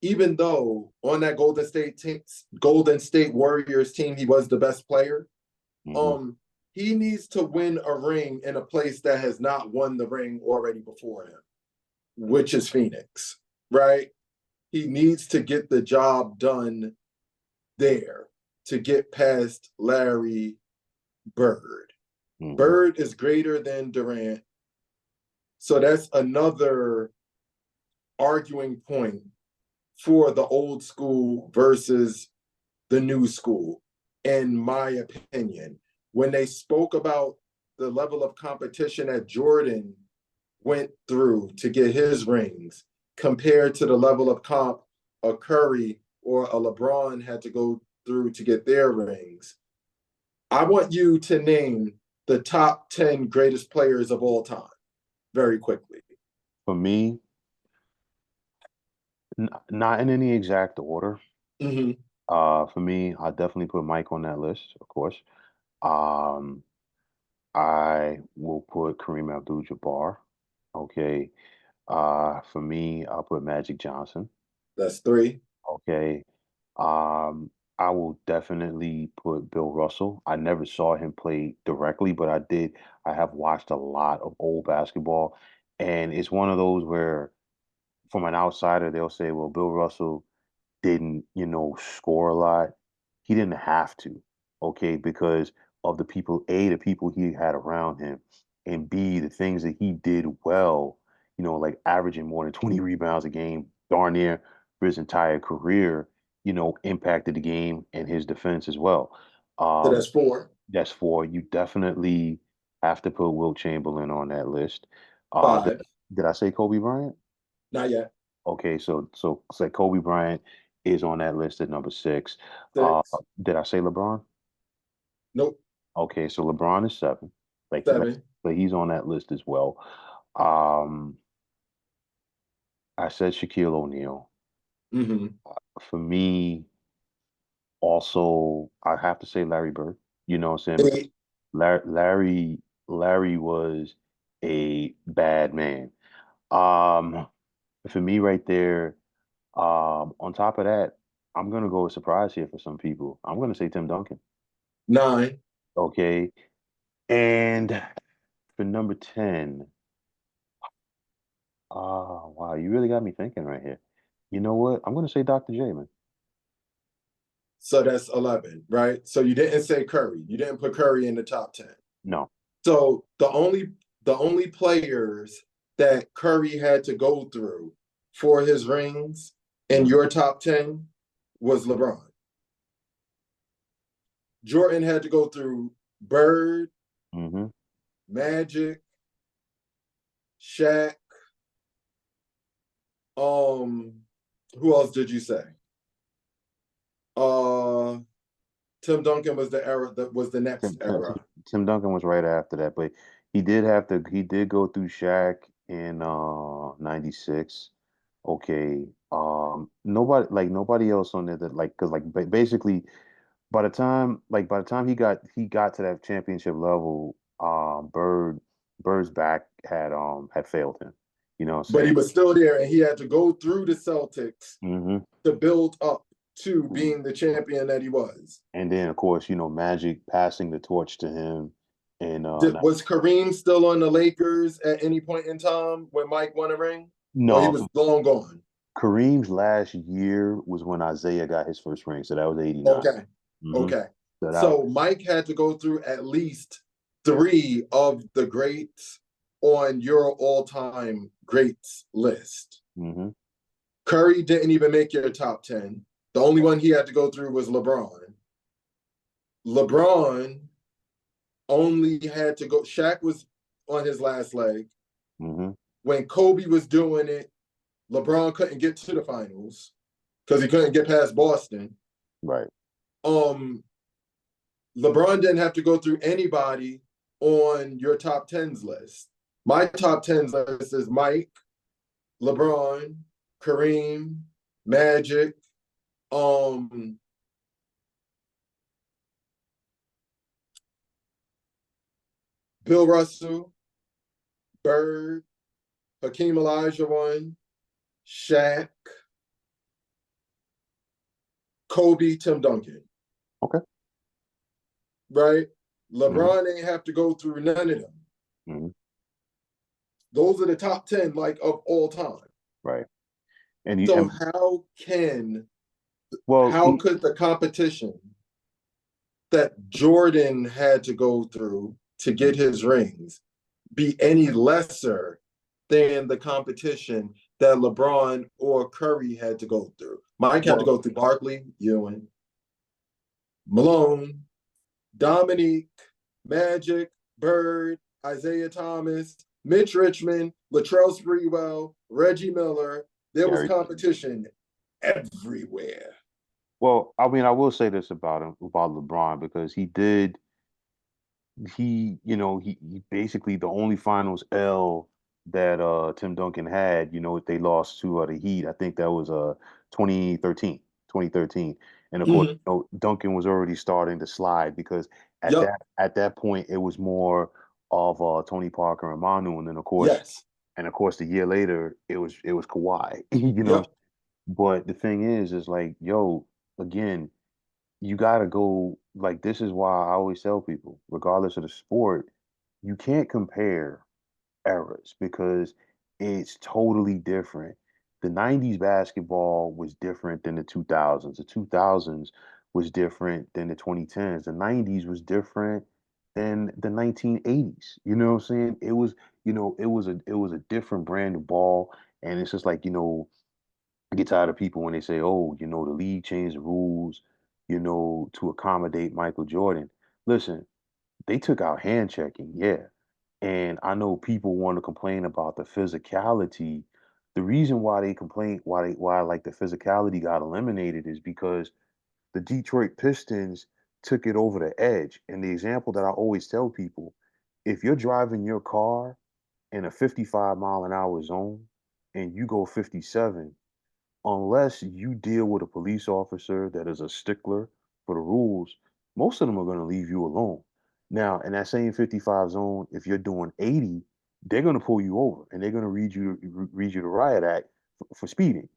even though on that Golden State Warriors team, he was the best player. Mhm. Um, he needs to win a ring in a place that has not won the ring already before him, which is Phoenix, right? He needs to get the job done there to get past Larry Bird. Mhm. Bird is greater than Durant. So that's another arguing point for the old school versus the new school. in my opinion. When they spoke about the level of competition that Jordan went through to get his rings compared to the level of comp a Curry or a LeBron had to go through to get their rings, I want you to name the top 10 greatest players of all time very quickly. For me, not in any exact order. Mm-hmm. For me, I definitely put Mike on that list, of course. Um, I will put Kareem Abdul-Jabbar. Okay. For me, I'll put Magic Johnson. That's three. Okay. Um, I will definitely put Bill Russell. I never saw him play directly, but I did. I have watched a lot of old basketball, and it's one of those where, from an outsider, they'll say, "Well, Bill Russell didn't, score a lot." He didn't have to, okay, because of the people, A, the people he had around him, and B, the things that he did well, like averaging more than 20 rebounds a game, darn near for his entire career, impacted the game and his defense as well. So Um, that's four. that's four. You definitely have to put Wilt Chamberlain on that list. Uh, did, Five. did I say Kobe Bryant? Not yet. Okay, so Kobe Bryant is on that list at number six. Uh, Six. did I say LeBron? Nope. Okay, so LeBron is seven. Thank you. Seven. So he's on that list as well. Um, I said Shaquille O'Neal. Mm-hmm. For me, also, I have to say Larry Bird. You know what I'm saying? Because Eight. Larry was a bad man. Um, for me, right there. On top of that, I'm gonna go with surprise here for some people. I'm gonna say Tim Duncan. Nine. Okay. And for number 10, wow, you really got me thinking right here. You know what? I'm gonna say Dr. J, man. So that's 11, right? So you didn't say Curry. You didn't put Curry in the top 10. No. So the only players that Curry had to go through for his rings in Mm-hmm. your top 10 was LeBron. Jordan had to go through Bird, Mm-hmm. Magic, Shaq. Who else did you say? Uh, Tim Duncan was the era that was the next Tim, Tim, Tim, era. Tim Duncan was right after that, but he did go through Shaq in 96. Okay. Nobody else on there that like because basically by the time he got to that championship level, Bird's back had failed him. You know what I'm But he saying? was still there and he had to go through the Celtics Hmm. to build up to being the champion that he was. And then of course, Magic passing the torch to him and Was Kareem still on the Lakers at any point in time when Mike won a ring? Or he no, was long gone? Kareem's last year was when Isaiah got his first ring, so that was 89. Okay. Hmm. Okay. So that So Mike had to go through at least three of the greats on your all-time greats list. hmm Curry didn't even make your top 10. The only one he had to go through was LeBron. LeBron only had to go, Shaq was on his last leg. hmm When Kobe was doing it, LeBron couldn't get to the finals because he couldn't get past Boston. right. Um, LeBron didn't have to go through anybody on your top tens list. My top tens list is Mike, LeBron, Kareem, Magic, um, Bill Russell, Bird, Hakeem Olajuwon, Shaq, Kobe, Tim Duncan. Okay. Right? Hmm. LeBron ain't have to go through none of them. Hmm. Those are the top 10 like of all time. Right. And you So and well, how could the competition that Jordan had to go through to get his rings be any lesser than the competition that LeBron or Curry had to go through? Mike had to well, go through Barkley, Ewing. Malone, Dominique, Magic, Bird, Isaiah Thomas, Mitch Richmond, Latrell Sprewell, Reggie Miller. There was Gary. competition everywhere. Well, I mean, I will say this about him, about LeBron, because he basically the only finals L that Tim Duncan had, they lost to the Heat. I think that was 2013, 2013. And of course, Mm-hmm. Duncan was already starting to slide because Yep. at that point it was more of Tony Parker and Manu, Yes. and of course the year later it was Kawhi. You know, Yep. but the thing is like, yo, again, you got to go, like, this is why I always tell people, regardless of the sport, you can't compare eras because it's totally different. The 90s basketball was different than the 2000s. The 2000s was different than the 2010s. The 90s was different than the 1980s. You know what I'm saying? It was a different brand of ball, and it's just like, I get tired of people when they say, "Oh, the league changed the rules, to accommodate Michael Jordan." Listen, they took out hand checking, yeah. And I know people want to complain about the physicality. The reason why they complain, why like the physicality got eliminated is because the Detroit Pistons took it over the edge. And the example that I always tell people, if you're driving your car in a 55 mile an hour zone and you go 57, unless you deal with a police officer that is a stickler for the rules, most of them are going to leave you alone. Now, in that same 55 zone, if you're doing 80, they're going to pull you over and they're going to read you the riot act for speeding.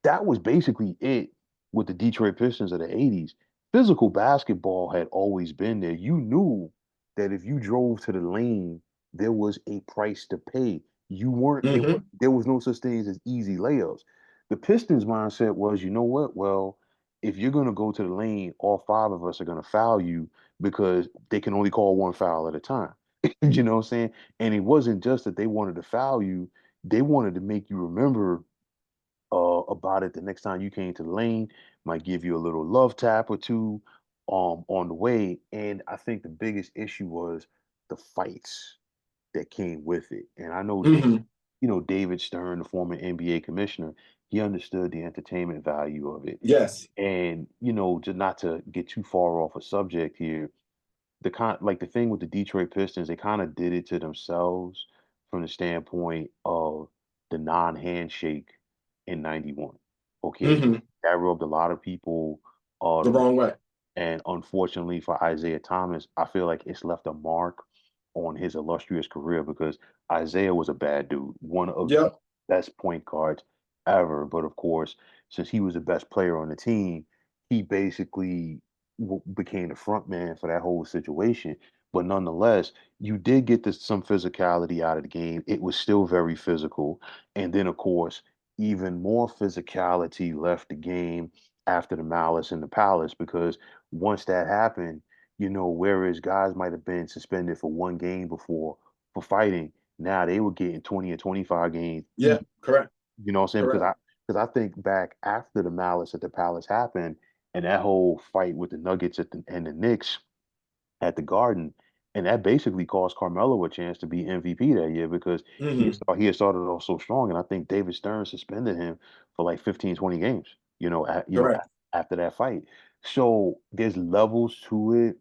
That was basically it with the Detroit Pistons of the 80s. Physical basketball had always been there. You knew that if you drove to the lane, there was a price to pay. You weren't Mm-hmm. there was no such thing as easy layups. The Pistons mindset was, you know what? Well, if you're going to go to the lane, all five of us are going to foul you because they can only call one foul at a time. You know what I'm saying? And it wasn't just that they wanted to foul you, they wanted to make you remember about it the next time you came to the lane, might give you a little love tap or two on the way. And I think the biggest issue was the fights that came with it. And I know Mm-hmm. David Stern, the former NBA commissioner, he understood the entertainment value of it. Yes. And, just not to get too far off a subject here, the thing with the Detroit Pistons, they kind of did it to themselves from the standpoint of the non-handshake in '91. Okay, Mm-hmm. that rubbed a lot of people The the wrong way. and unfortunately for Isaiah Thomas, I feel like it's left a mark on his illustrious career because Isaiah was a bad dude, one of the Yep. best point guards ever. But of course, since he was the best player on the team, he basically became the front man for that whole situation. But nonetheless, you did get some physicality out of the game. It was still very physical. And then, of course, even more physicality left the game after the Malice and the Palace because once that happened, whereas guys might have been suspended for one game before for fighting, now they were getting 20 or 25 games Yeah. each. Correct. You know what I'm saying? Correct. Because I think back after the Malice at the Palace happened and that whole fight with the Nuggets and the Knicks at the Garden, and that basically cost Carmelo a chance to be MVP that year because Mm-hmm. he had started off so strong, and I think David Stern suspended him for like 15, 20 games. Correct. After that fight. So there's levels to it,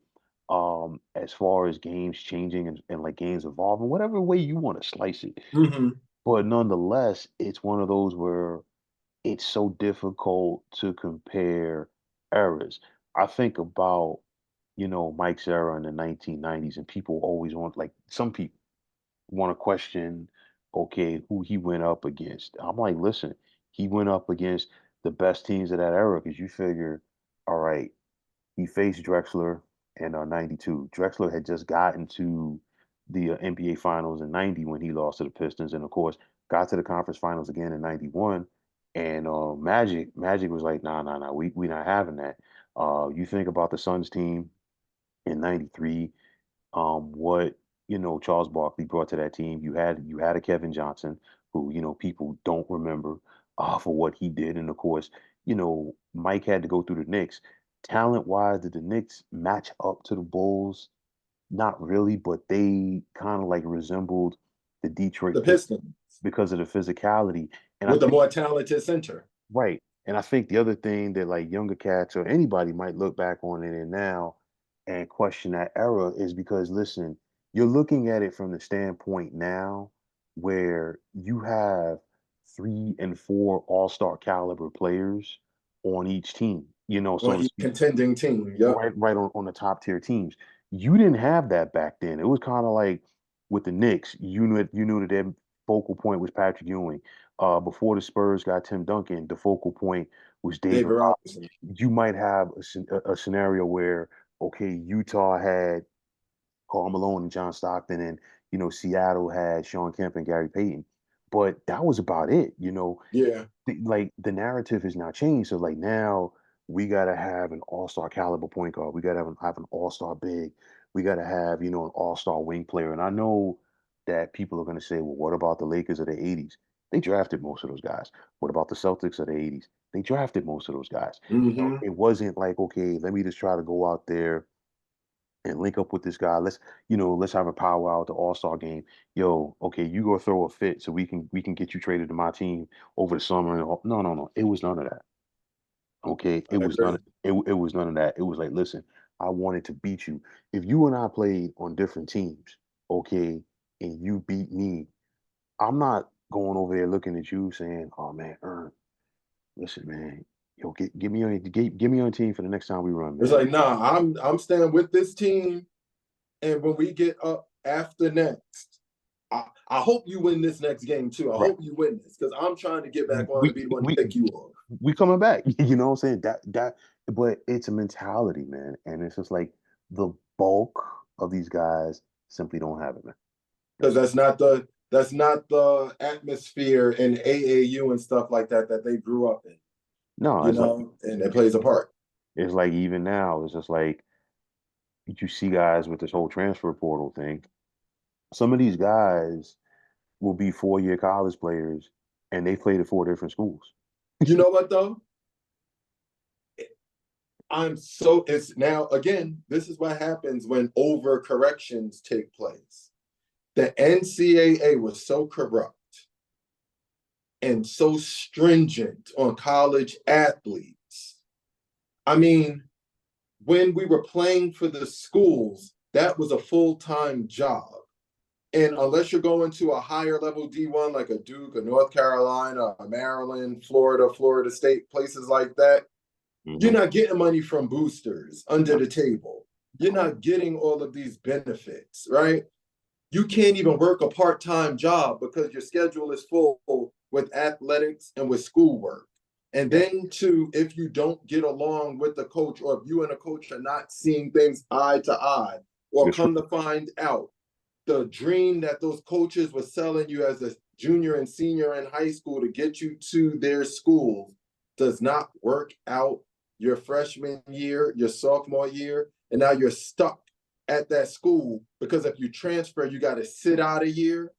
as far as games changing and like games evolving, whatever way you want to slice it. Mm-hmm. But nonetheless, it's one of those where it's so difficult to compare eras. I think about, Mike's era in the 1990s, and people always want, like, some people want to question, okay, who he went up against. I'm like, listen, he went up against the best teams of that era because you figure, all right, he faced Drexler in '92. Drexler had just gotten to the NBA Finals in '90 when he lost to the Pistons, and of course got to the conference finals again in '91. And Magic was like, nah, nah, nah, we not having that. You think about the Suns team in '93, what Charles Barkley brought to that team. You had a Kevin Johnson who people don't remember for what he did, and of course Mike had to go through the Knicks. Talent wise, did the Knicks match up to the Bulls? Not really, but they kind of like resembled the Detroit The Pistons Pistons because of the physicality. And I with a think more talented center. right. And I think the other thing that like younger cats or anybody might look back on it and now and question that era is because listen, you're looking at it from the standpoint now where you have 3 and 4 all-star caliber players on each team, so On to each speak, contending team. Yep. right on the top tier teams. You didn't have that back then. It was kind of like with the Knicks, you knew that their focal point was Patrick Ewing. Before the Spurs got Tim Duncan, the focal point was David David Robinson. Robinson. You might have a scenario where okay, Utah had Karl Malone and John Stockton, and Seattle had Sean Kemp and Gary Payton, but that was about it. Yeah. Like the narrative has now changed. So like now we gotta have an all-star caliber point guard. We gotta have an all-star big. We gotta have, an all-star wing player. And I know that people are gonna say, well, what about the Lakers of the 80s? They drafted most of those guys. What about the Celtics of the 80s? They drafted most of those guys. Hmm. It wasn't like, okay, let me just try to go out there and link up with this guy. Let's have a powwow at the All-Star game. Yo, okay, you go throw a fit so we can get you traded to my team over the summer and all. No, no, no. It was none of that. Okay. I agree. It was none of that. It was like, listen, I wanted to beat you. If you and I played on different teams, okay, and you beat me, I'm not going over there looking at you saying, oh man, listen, man, yo, get me on a team for the next time we run, It's man. like, nah, I'm staying with this team. And when we get up after next, I hope you win this next game too. I Right. hope you win this because I'm trying to get back on and We be the one to we pick you off. we coming back. You know what I'm saying? But it's a mentality, man. And it's just like the bulk of these guys simply don't have it, man. Because That's that's not the atmosphere in AAU and stuff like that that they grew up in, no, and it plays a part. it's like even now, it's just like you see guys with this whole transfer portal thing. Some of these guys will be 4-year college players and they played at 4 different schools. You know what though? It's now again, this is what happens when overcorrections take place. The NCAA was so corrupt and so stringent on college athletes. I mean, when we were playing for the schools, that was a full-time job. And unless you're going to a higher level D1 like a Duke, a North Carolina, a Maryland, Florida, Florida State, places like that, you're Hmm. not getting money from boosters under No, the table. You're not getting all of these benefits, right? You can't even work a part-time job because your schedule is full with athletics and with schoolwork. And yeah, then too, if you don't get along with the coach, or if you and the coach are not seeing things eye to eye, or you're come screwed. to find out the dream that those coaches were selling you as a junior and senior in high school to get you to their schools does not work out your freshman year, your sophomore year, and now you're stuck at that school because if you transfer, you got to sit out a year.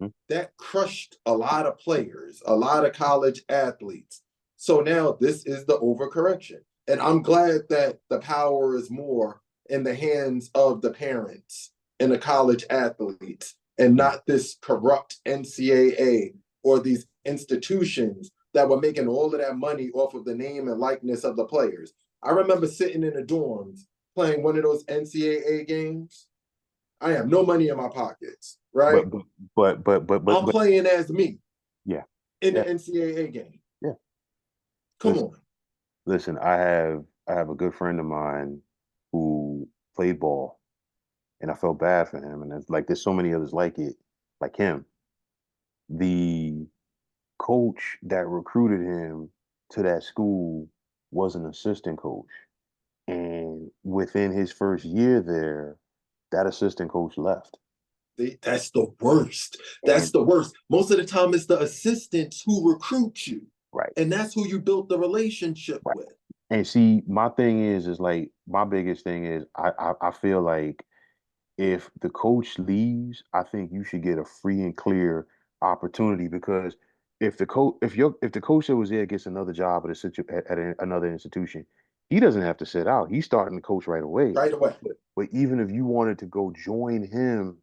Mhm. That crushed a lot of players, a lot of college athletes. So now this is the overcorrection. And I'm glad that the power is more in the hands of the parents and the college athletes and Mhm. not this corrupt NCAA or these institutions that were making all of that money off of the name and likeness of the players. I remember sitting in the dorms playing one of those NCAA games. I have no money in my pockets, right? But I'm but playing as me yeah, in yeah, the NCAA game. yeah. Come Listen, on. listen. I have a good friend of mine who played ball, and I felt bad for him. And it's like there's so many others like him. The coach that recruited him to that school was an assistant coach, and within his first year there, that assistant coach left. That's the worst. That's And the worst. Most of the time, it's the assistants who recruit you, right, and that's who you built the relationship right. with. And see, my thing is like my biggest thing is I feel like if the coach leaves, I think you should get a free and clear opportunity because if the coach that was there gets another job at another institution, he doesn't have to sit out. He's starting to coach right away. right away. But even if you wanted to go join him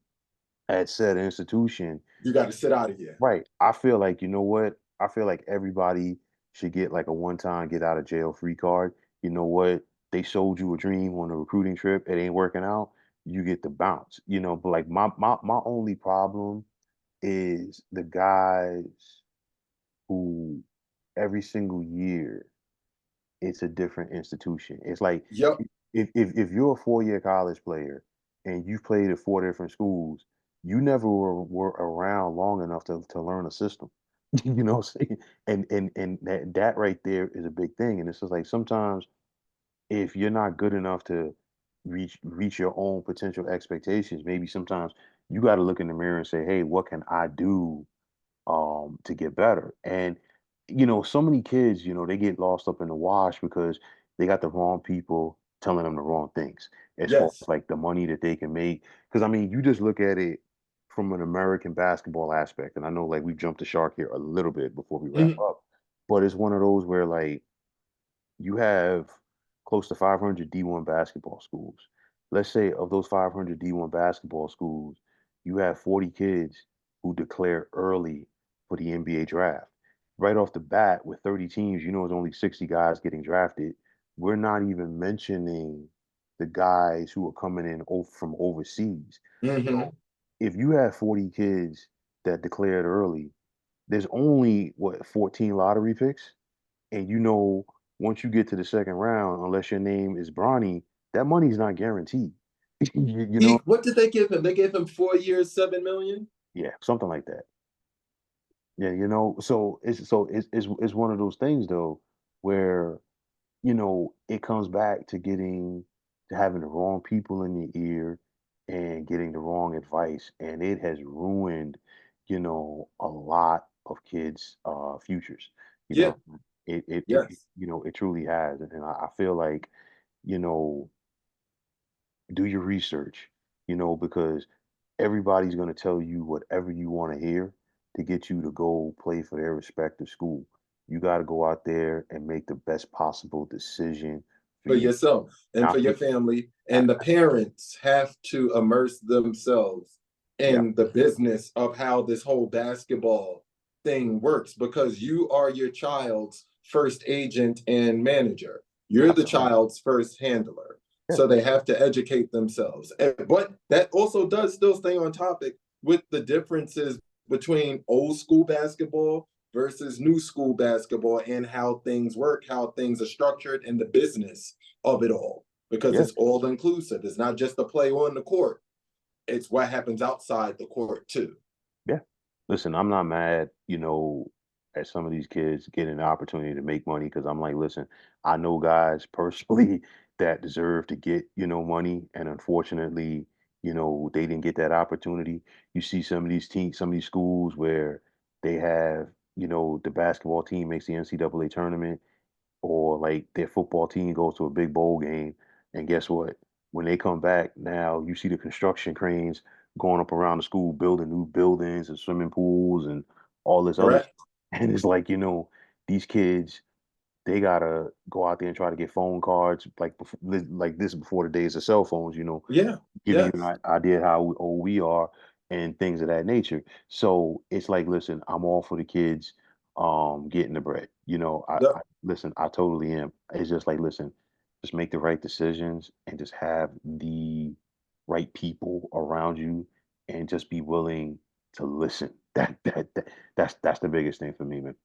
at said institution, You got to sit out of here. right? I feel like you know what? I feel like everybody should get like a one-time get out of jail free card. You know what? They sold you a dream on a recruiting trip. It ain't working out. You get to bounce. But like my only problem is the guys who every single year it's a different institution. It's like Yep. if you're a 4-year college player and you've played at 4 different schools, you never were around long enough to learn a system. You know what I'm saying? And that right there is a big thing. And it's just like sometimes if you're not good enough to reach your own potential expectations, maybe sometimes you got to look in the mirror and say, hey, what can I do to get better. And so many kids, they get lost up in the wash because they got the wrong people telling them the wrong things as far Yes. as like the money that they can make. Because I mean, you just look at it from an American basketball aspect, and I know like we jumped the shark here a little bit before we wrap Mhm. up, but it's one of those where like you have close to 500 D1 basketball schools. Let's say of those 500 D1 basketball schools, you have 40 kids who declare early for the NBA draft. Right off the bat, with 30 teams, there's only 60 guys getting drafted. We're not even mentioning the guys who are coming in from overseas. Mhm. So if you have 40 kids that declared early, there's only what 14 lottery picks, and once you get to the second round, unless your name is Bronny, that money's not guaranteed. You know, What did they give him? They gave him 4 years, 7 million. yeah, something like that. Yeah, so it's one of those things though, where it comes back to getting to having the wrong people in your ear and getting the wrong advice, and it has ruined, a lot of kids' futures. You Yeah. know, Yes. it truly has, and I feel like, you know, do your research, because everybody's going to tell you whatever you want to hear to get you to go play for their respective school. You got to go out there and make the best possible decision for For you, yourself and for not your for family. a- And the parents have to immerse themselves yeah, in the business of how this whole basketball thing works because you are your child's first agent and manager. You're the absolutely. child's first handler. Yeah, So they have to educate themselves. But that also does still stay on topic with the differences between old school basketball versus new school basketball and how things work, how things are structured, and the business of it all. Because yeah, it's all inclusive. It's not just the play on the court, it's what happens outside the court, too. yeah. Listen, I'm not mad, at some of these kids getting the opportunity to make money because I'm like, listen, I know guys personally that deserve to get, money, and unfortunately, they didn't get that opportunity. You see some of these teams, some of these schools where they have, the basketball team makes the NCAA tournament, or like their football team goes to a big bowl game, and guess what? When they come back, now you see the construction cranes going up around the school, building new buildings and swimming pools and all this other stuff. Correct? And it's like, these kids, they gotta go out there and try to get phone cards like this before the days of cell phones, Yeah. giving you an Yes. idea how old we are and things of that nature. So it's like, listen, I'm all for the kids getting the bread. I Yep. listen, I totally am. It's just like, listen, just make the right decisions and just have the right people around you and just be willing to listen. That's the biggest thing for me, man.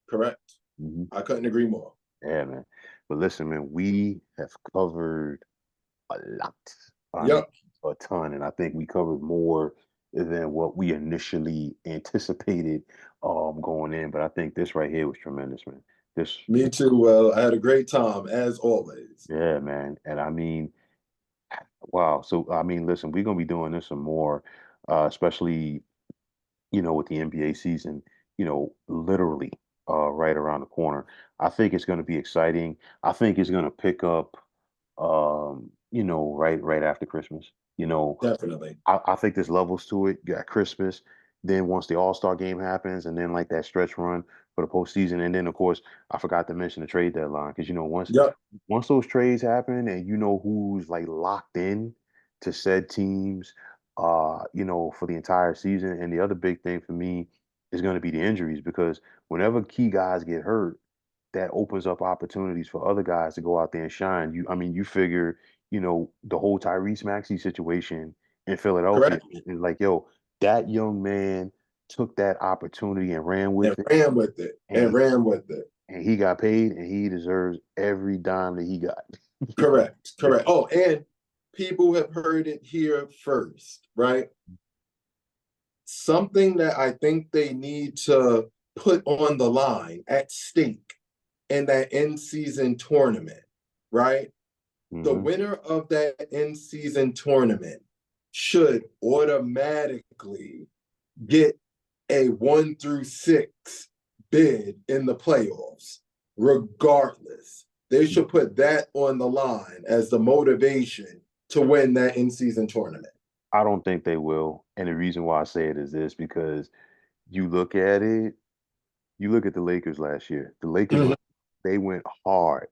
Correct. Mhm. I couldn't agree more. Yeah, man. But listen, man, we have covered a lot. I mean, Yep. a ton, and I think we covered more than what we initially anticipated going in. But I think this right here was tremendous, man. This, Me too. Well, I had a great time as always. yeah, man. And I mean, wow. So I mean, listen, we're gonna be doing this some more, especially with the NBA season, literally right around the corner. I think it's gonna be exciting. I think it's gonna pick up, right after Christmas. You know, Definitely. I think there's levels to it. You got Christmas, then once the All-Star game happens, and then like that stretch run for the postseason. And then, of course, I forgot to mention the trade deadline because Yep. once those trades happen and you know who's like locked in to said teams, for the entire season. And the other big thing for me is going to be the injuries because whenever key guys get hurt, that opens up opportunities for other guys to go out there and shine. You figure, the whole Tyrese Maxey situation in Philadelphia Correct. is like, yo, that young man took that opportunity and ran And with it, ran with it. And and ran with it. and he got paid, and he deserves every dime that he got. Correct. Correct. Oh, and people have heard it here first, right? Something that I think they need to put on the line at stake in that in season tournament, right? The Hmm. winner of that in season tournament should automatically get a 1 through 6 bid in the playoffs, regardless. They should put that on the line as the motivation to win that in season tournament. I don't think they will, and the reason why I say it is this because you look at it, you look at the Lakers last year. The Lakers Mhm. they went hard,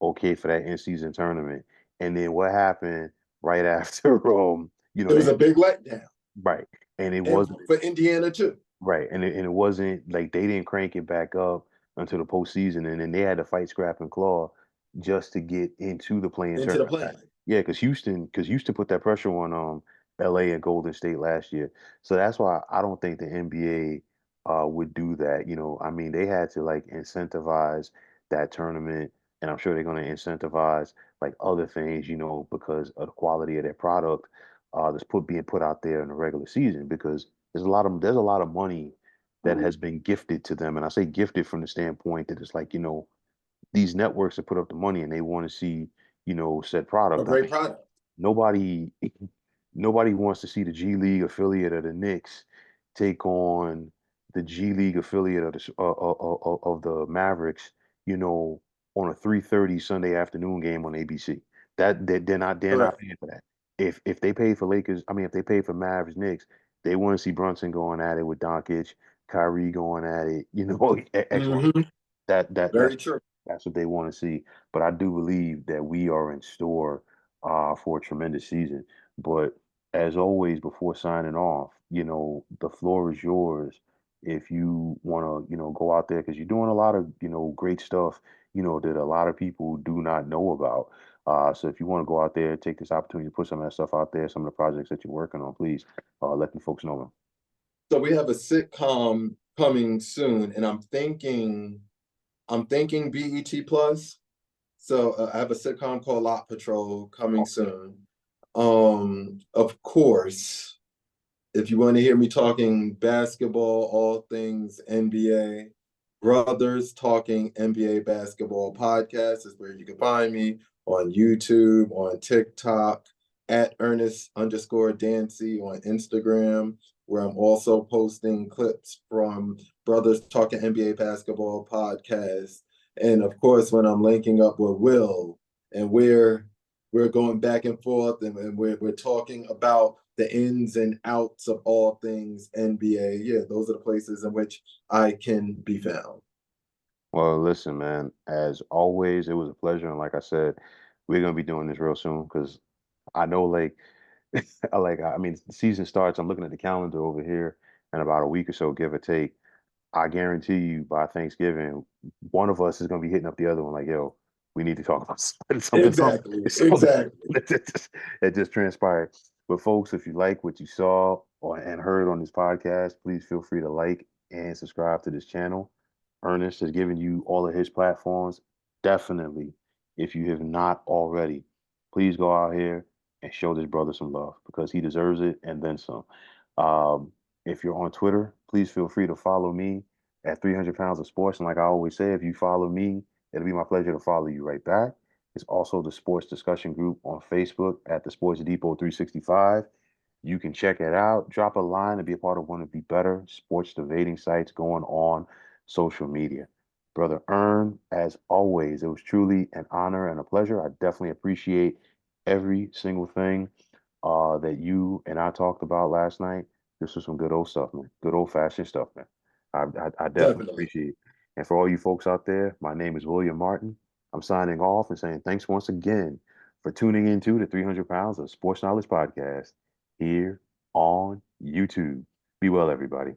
okay, for that in-season tournament. And then what happened right after It was a big letdown. right. And it And wasn't for Indiana too, right. And it wasn't like they didn't crank it back up until the postseason. And then they had to fight scrap and claw just to get into the playing into the tournament. play-in. Yeah, because Houston put that pressure on LA and Golden State last year. So that's why I don't think the NBA would do that. I mean, they had to like incentivize that tournament, and I'm sure they're going to incentivize like other things, because of the quality of their product that's being put out there in the regular season. Because there's a lot of money that has been gifted to them, and I say gifted from the standpoint that it's like these networks have put up the money and they want to see said A product. I great mean, product. nobody nobody wants to see the G League affiliate of the Knicks take on the G League affiliate of the Mavericks, you know, on a 3:30 Sunday afternoon game on ABC. They're not Correct. paying for that. If they pay for Lakers, I mean, if they pay for Mavs Knicks, they want to see Brunson going at it with Doncic, Kyrie going at it, X, Y, Mm-hmm. that that Very that's true. that's what they want to see. But I do believe that we are in store for a tremendous season. But as always, before signing off, the floor is yours. If you want to, go out there because you're doing a lot of, great stuff, that a lot of people do not know about. So if you want to go out there, take this opportunity to put some of that stuff out there, some of the projects that you're working on, please let the folks know. So we have a sitcom coming soon, and I'm thinking BET Plus. So I have a sitcom called Lot Patrol coming soon. Of course, if you want to hear me talking basketball, all things NBA, Brothers Talking NBA Basketball podcast is where you can find me on YouTube, on TikTok, at Ernest_Dancy on Instagram, where I'm also posting clips from Brothers Talking NBA Basketball podcast. And of course, when I'm linking up with Will and we're going back and forth and we're talking about the ins and outs of all things NBA. Yeah, those are the places in which I can be found. Well, listen, man, as always, it was a pleasure. And like I said, we're gonna be doing this real soon because I know like I mean the season starts. I'm looking at the calendar over here in about a week or so, give or take. I guarantee you by Thanksgiving, one of us is gonna be hitting up the other one like, yo, we need to talk about Exactly. something Exactly. that just transpired. But folks, if you like what you saw and heard on this podcast, please feel free to like and subscribe to this channel. Ernest has given you all of his platforms. Definitely, if you have not already, please go out here and show this brother some love because he deserves it and then some. Um, if you're on Twitter, please feel free to follow me at 300 pounds of sports. And like I always say, if you follow me, it'll be my pleasure to follow you right back. It's also the sports discussion group on Facebook at the Sports Depot 365. You can check it out, drop a line, and be a part of one of the better sports debating sites going on social media. Brother Ern, as always, it was truly an honor and a pleasure. I definitely appreciate every single thing that you and I talked about last night. This was some good old stuff, man. Good old fashioned stuff, man. I definitely Definitely. appreciate it. And for all you folks out there, my name is William Martin. I'm signing off and saying thanks once again for tuning into the 300 Pounds of Sports Knowledge podcast here on YouTube. Be well, everybody.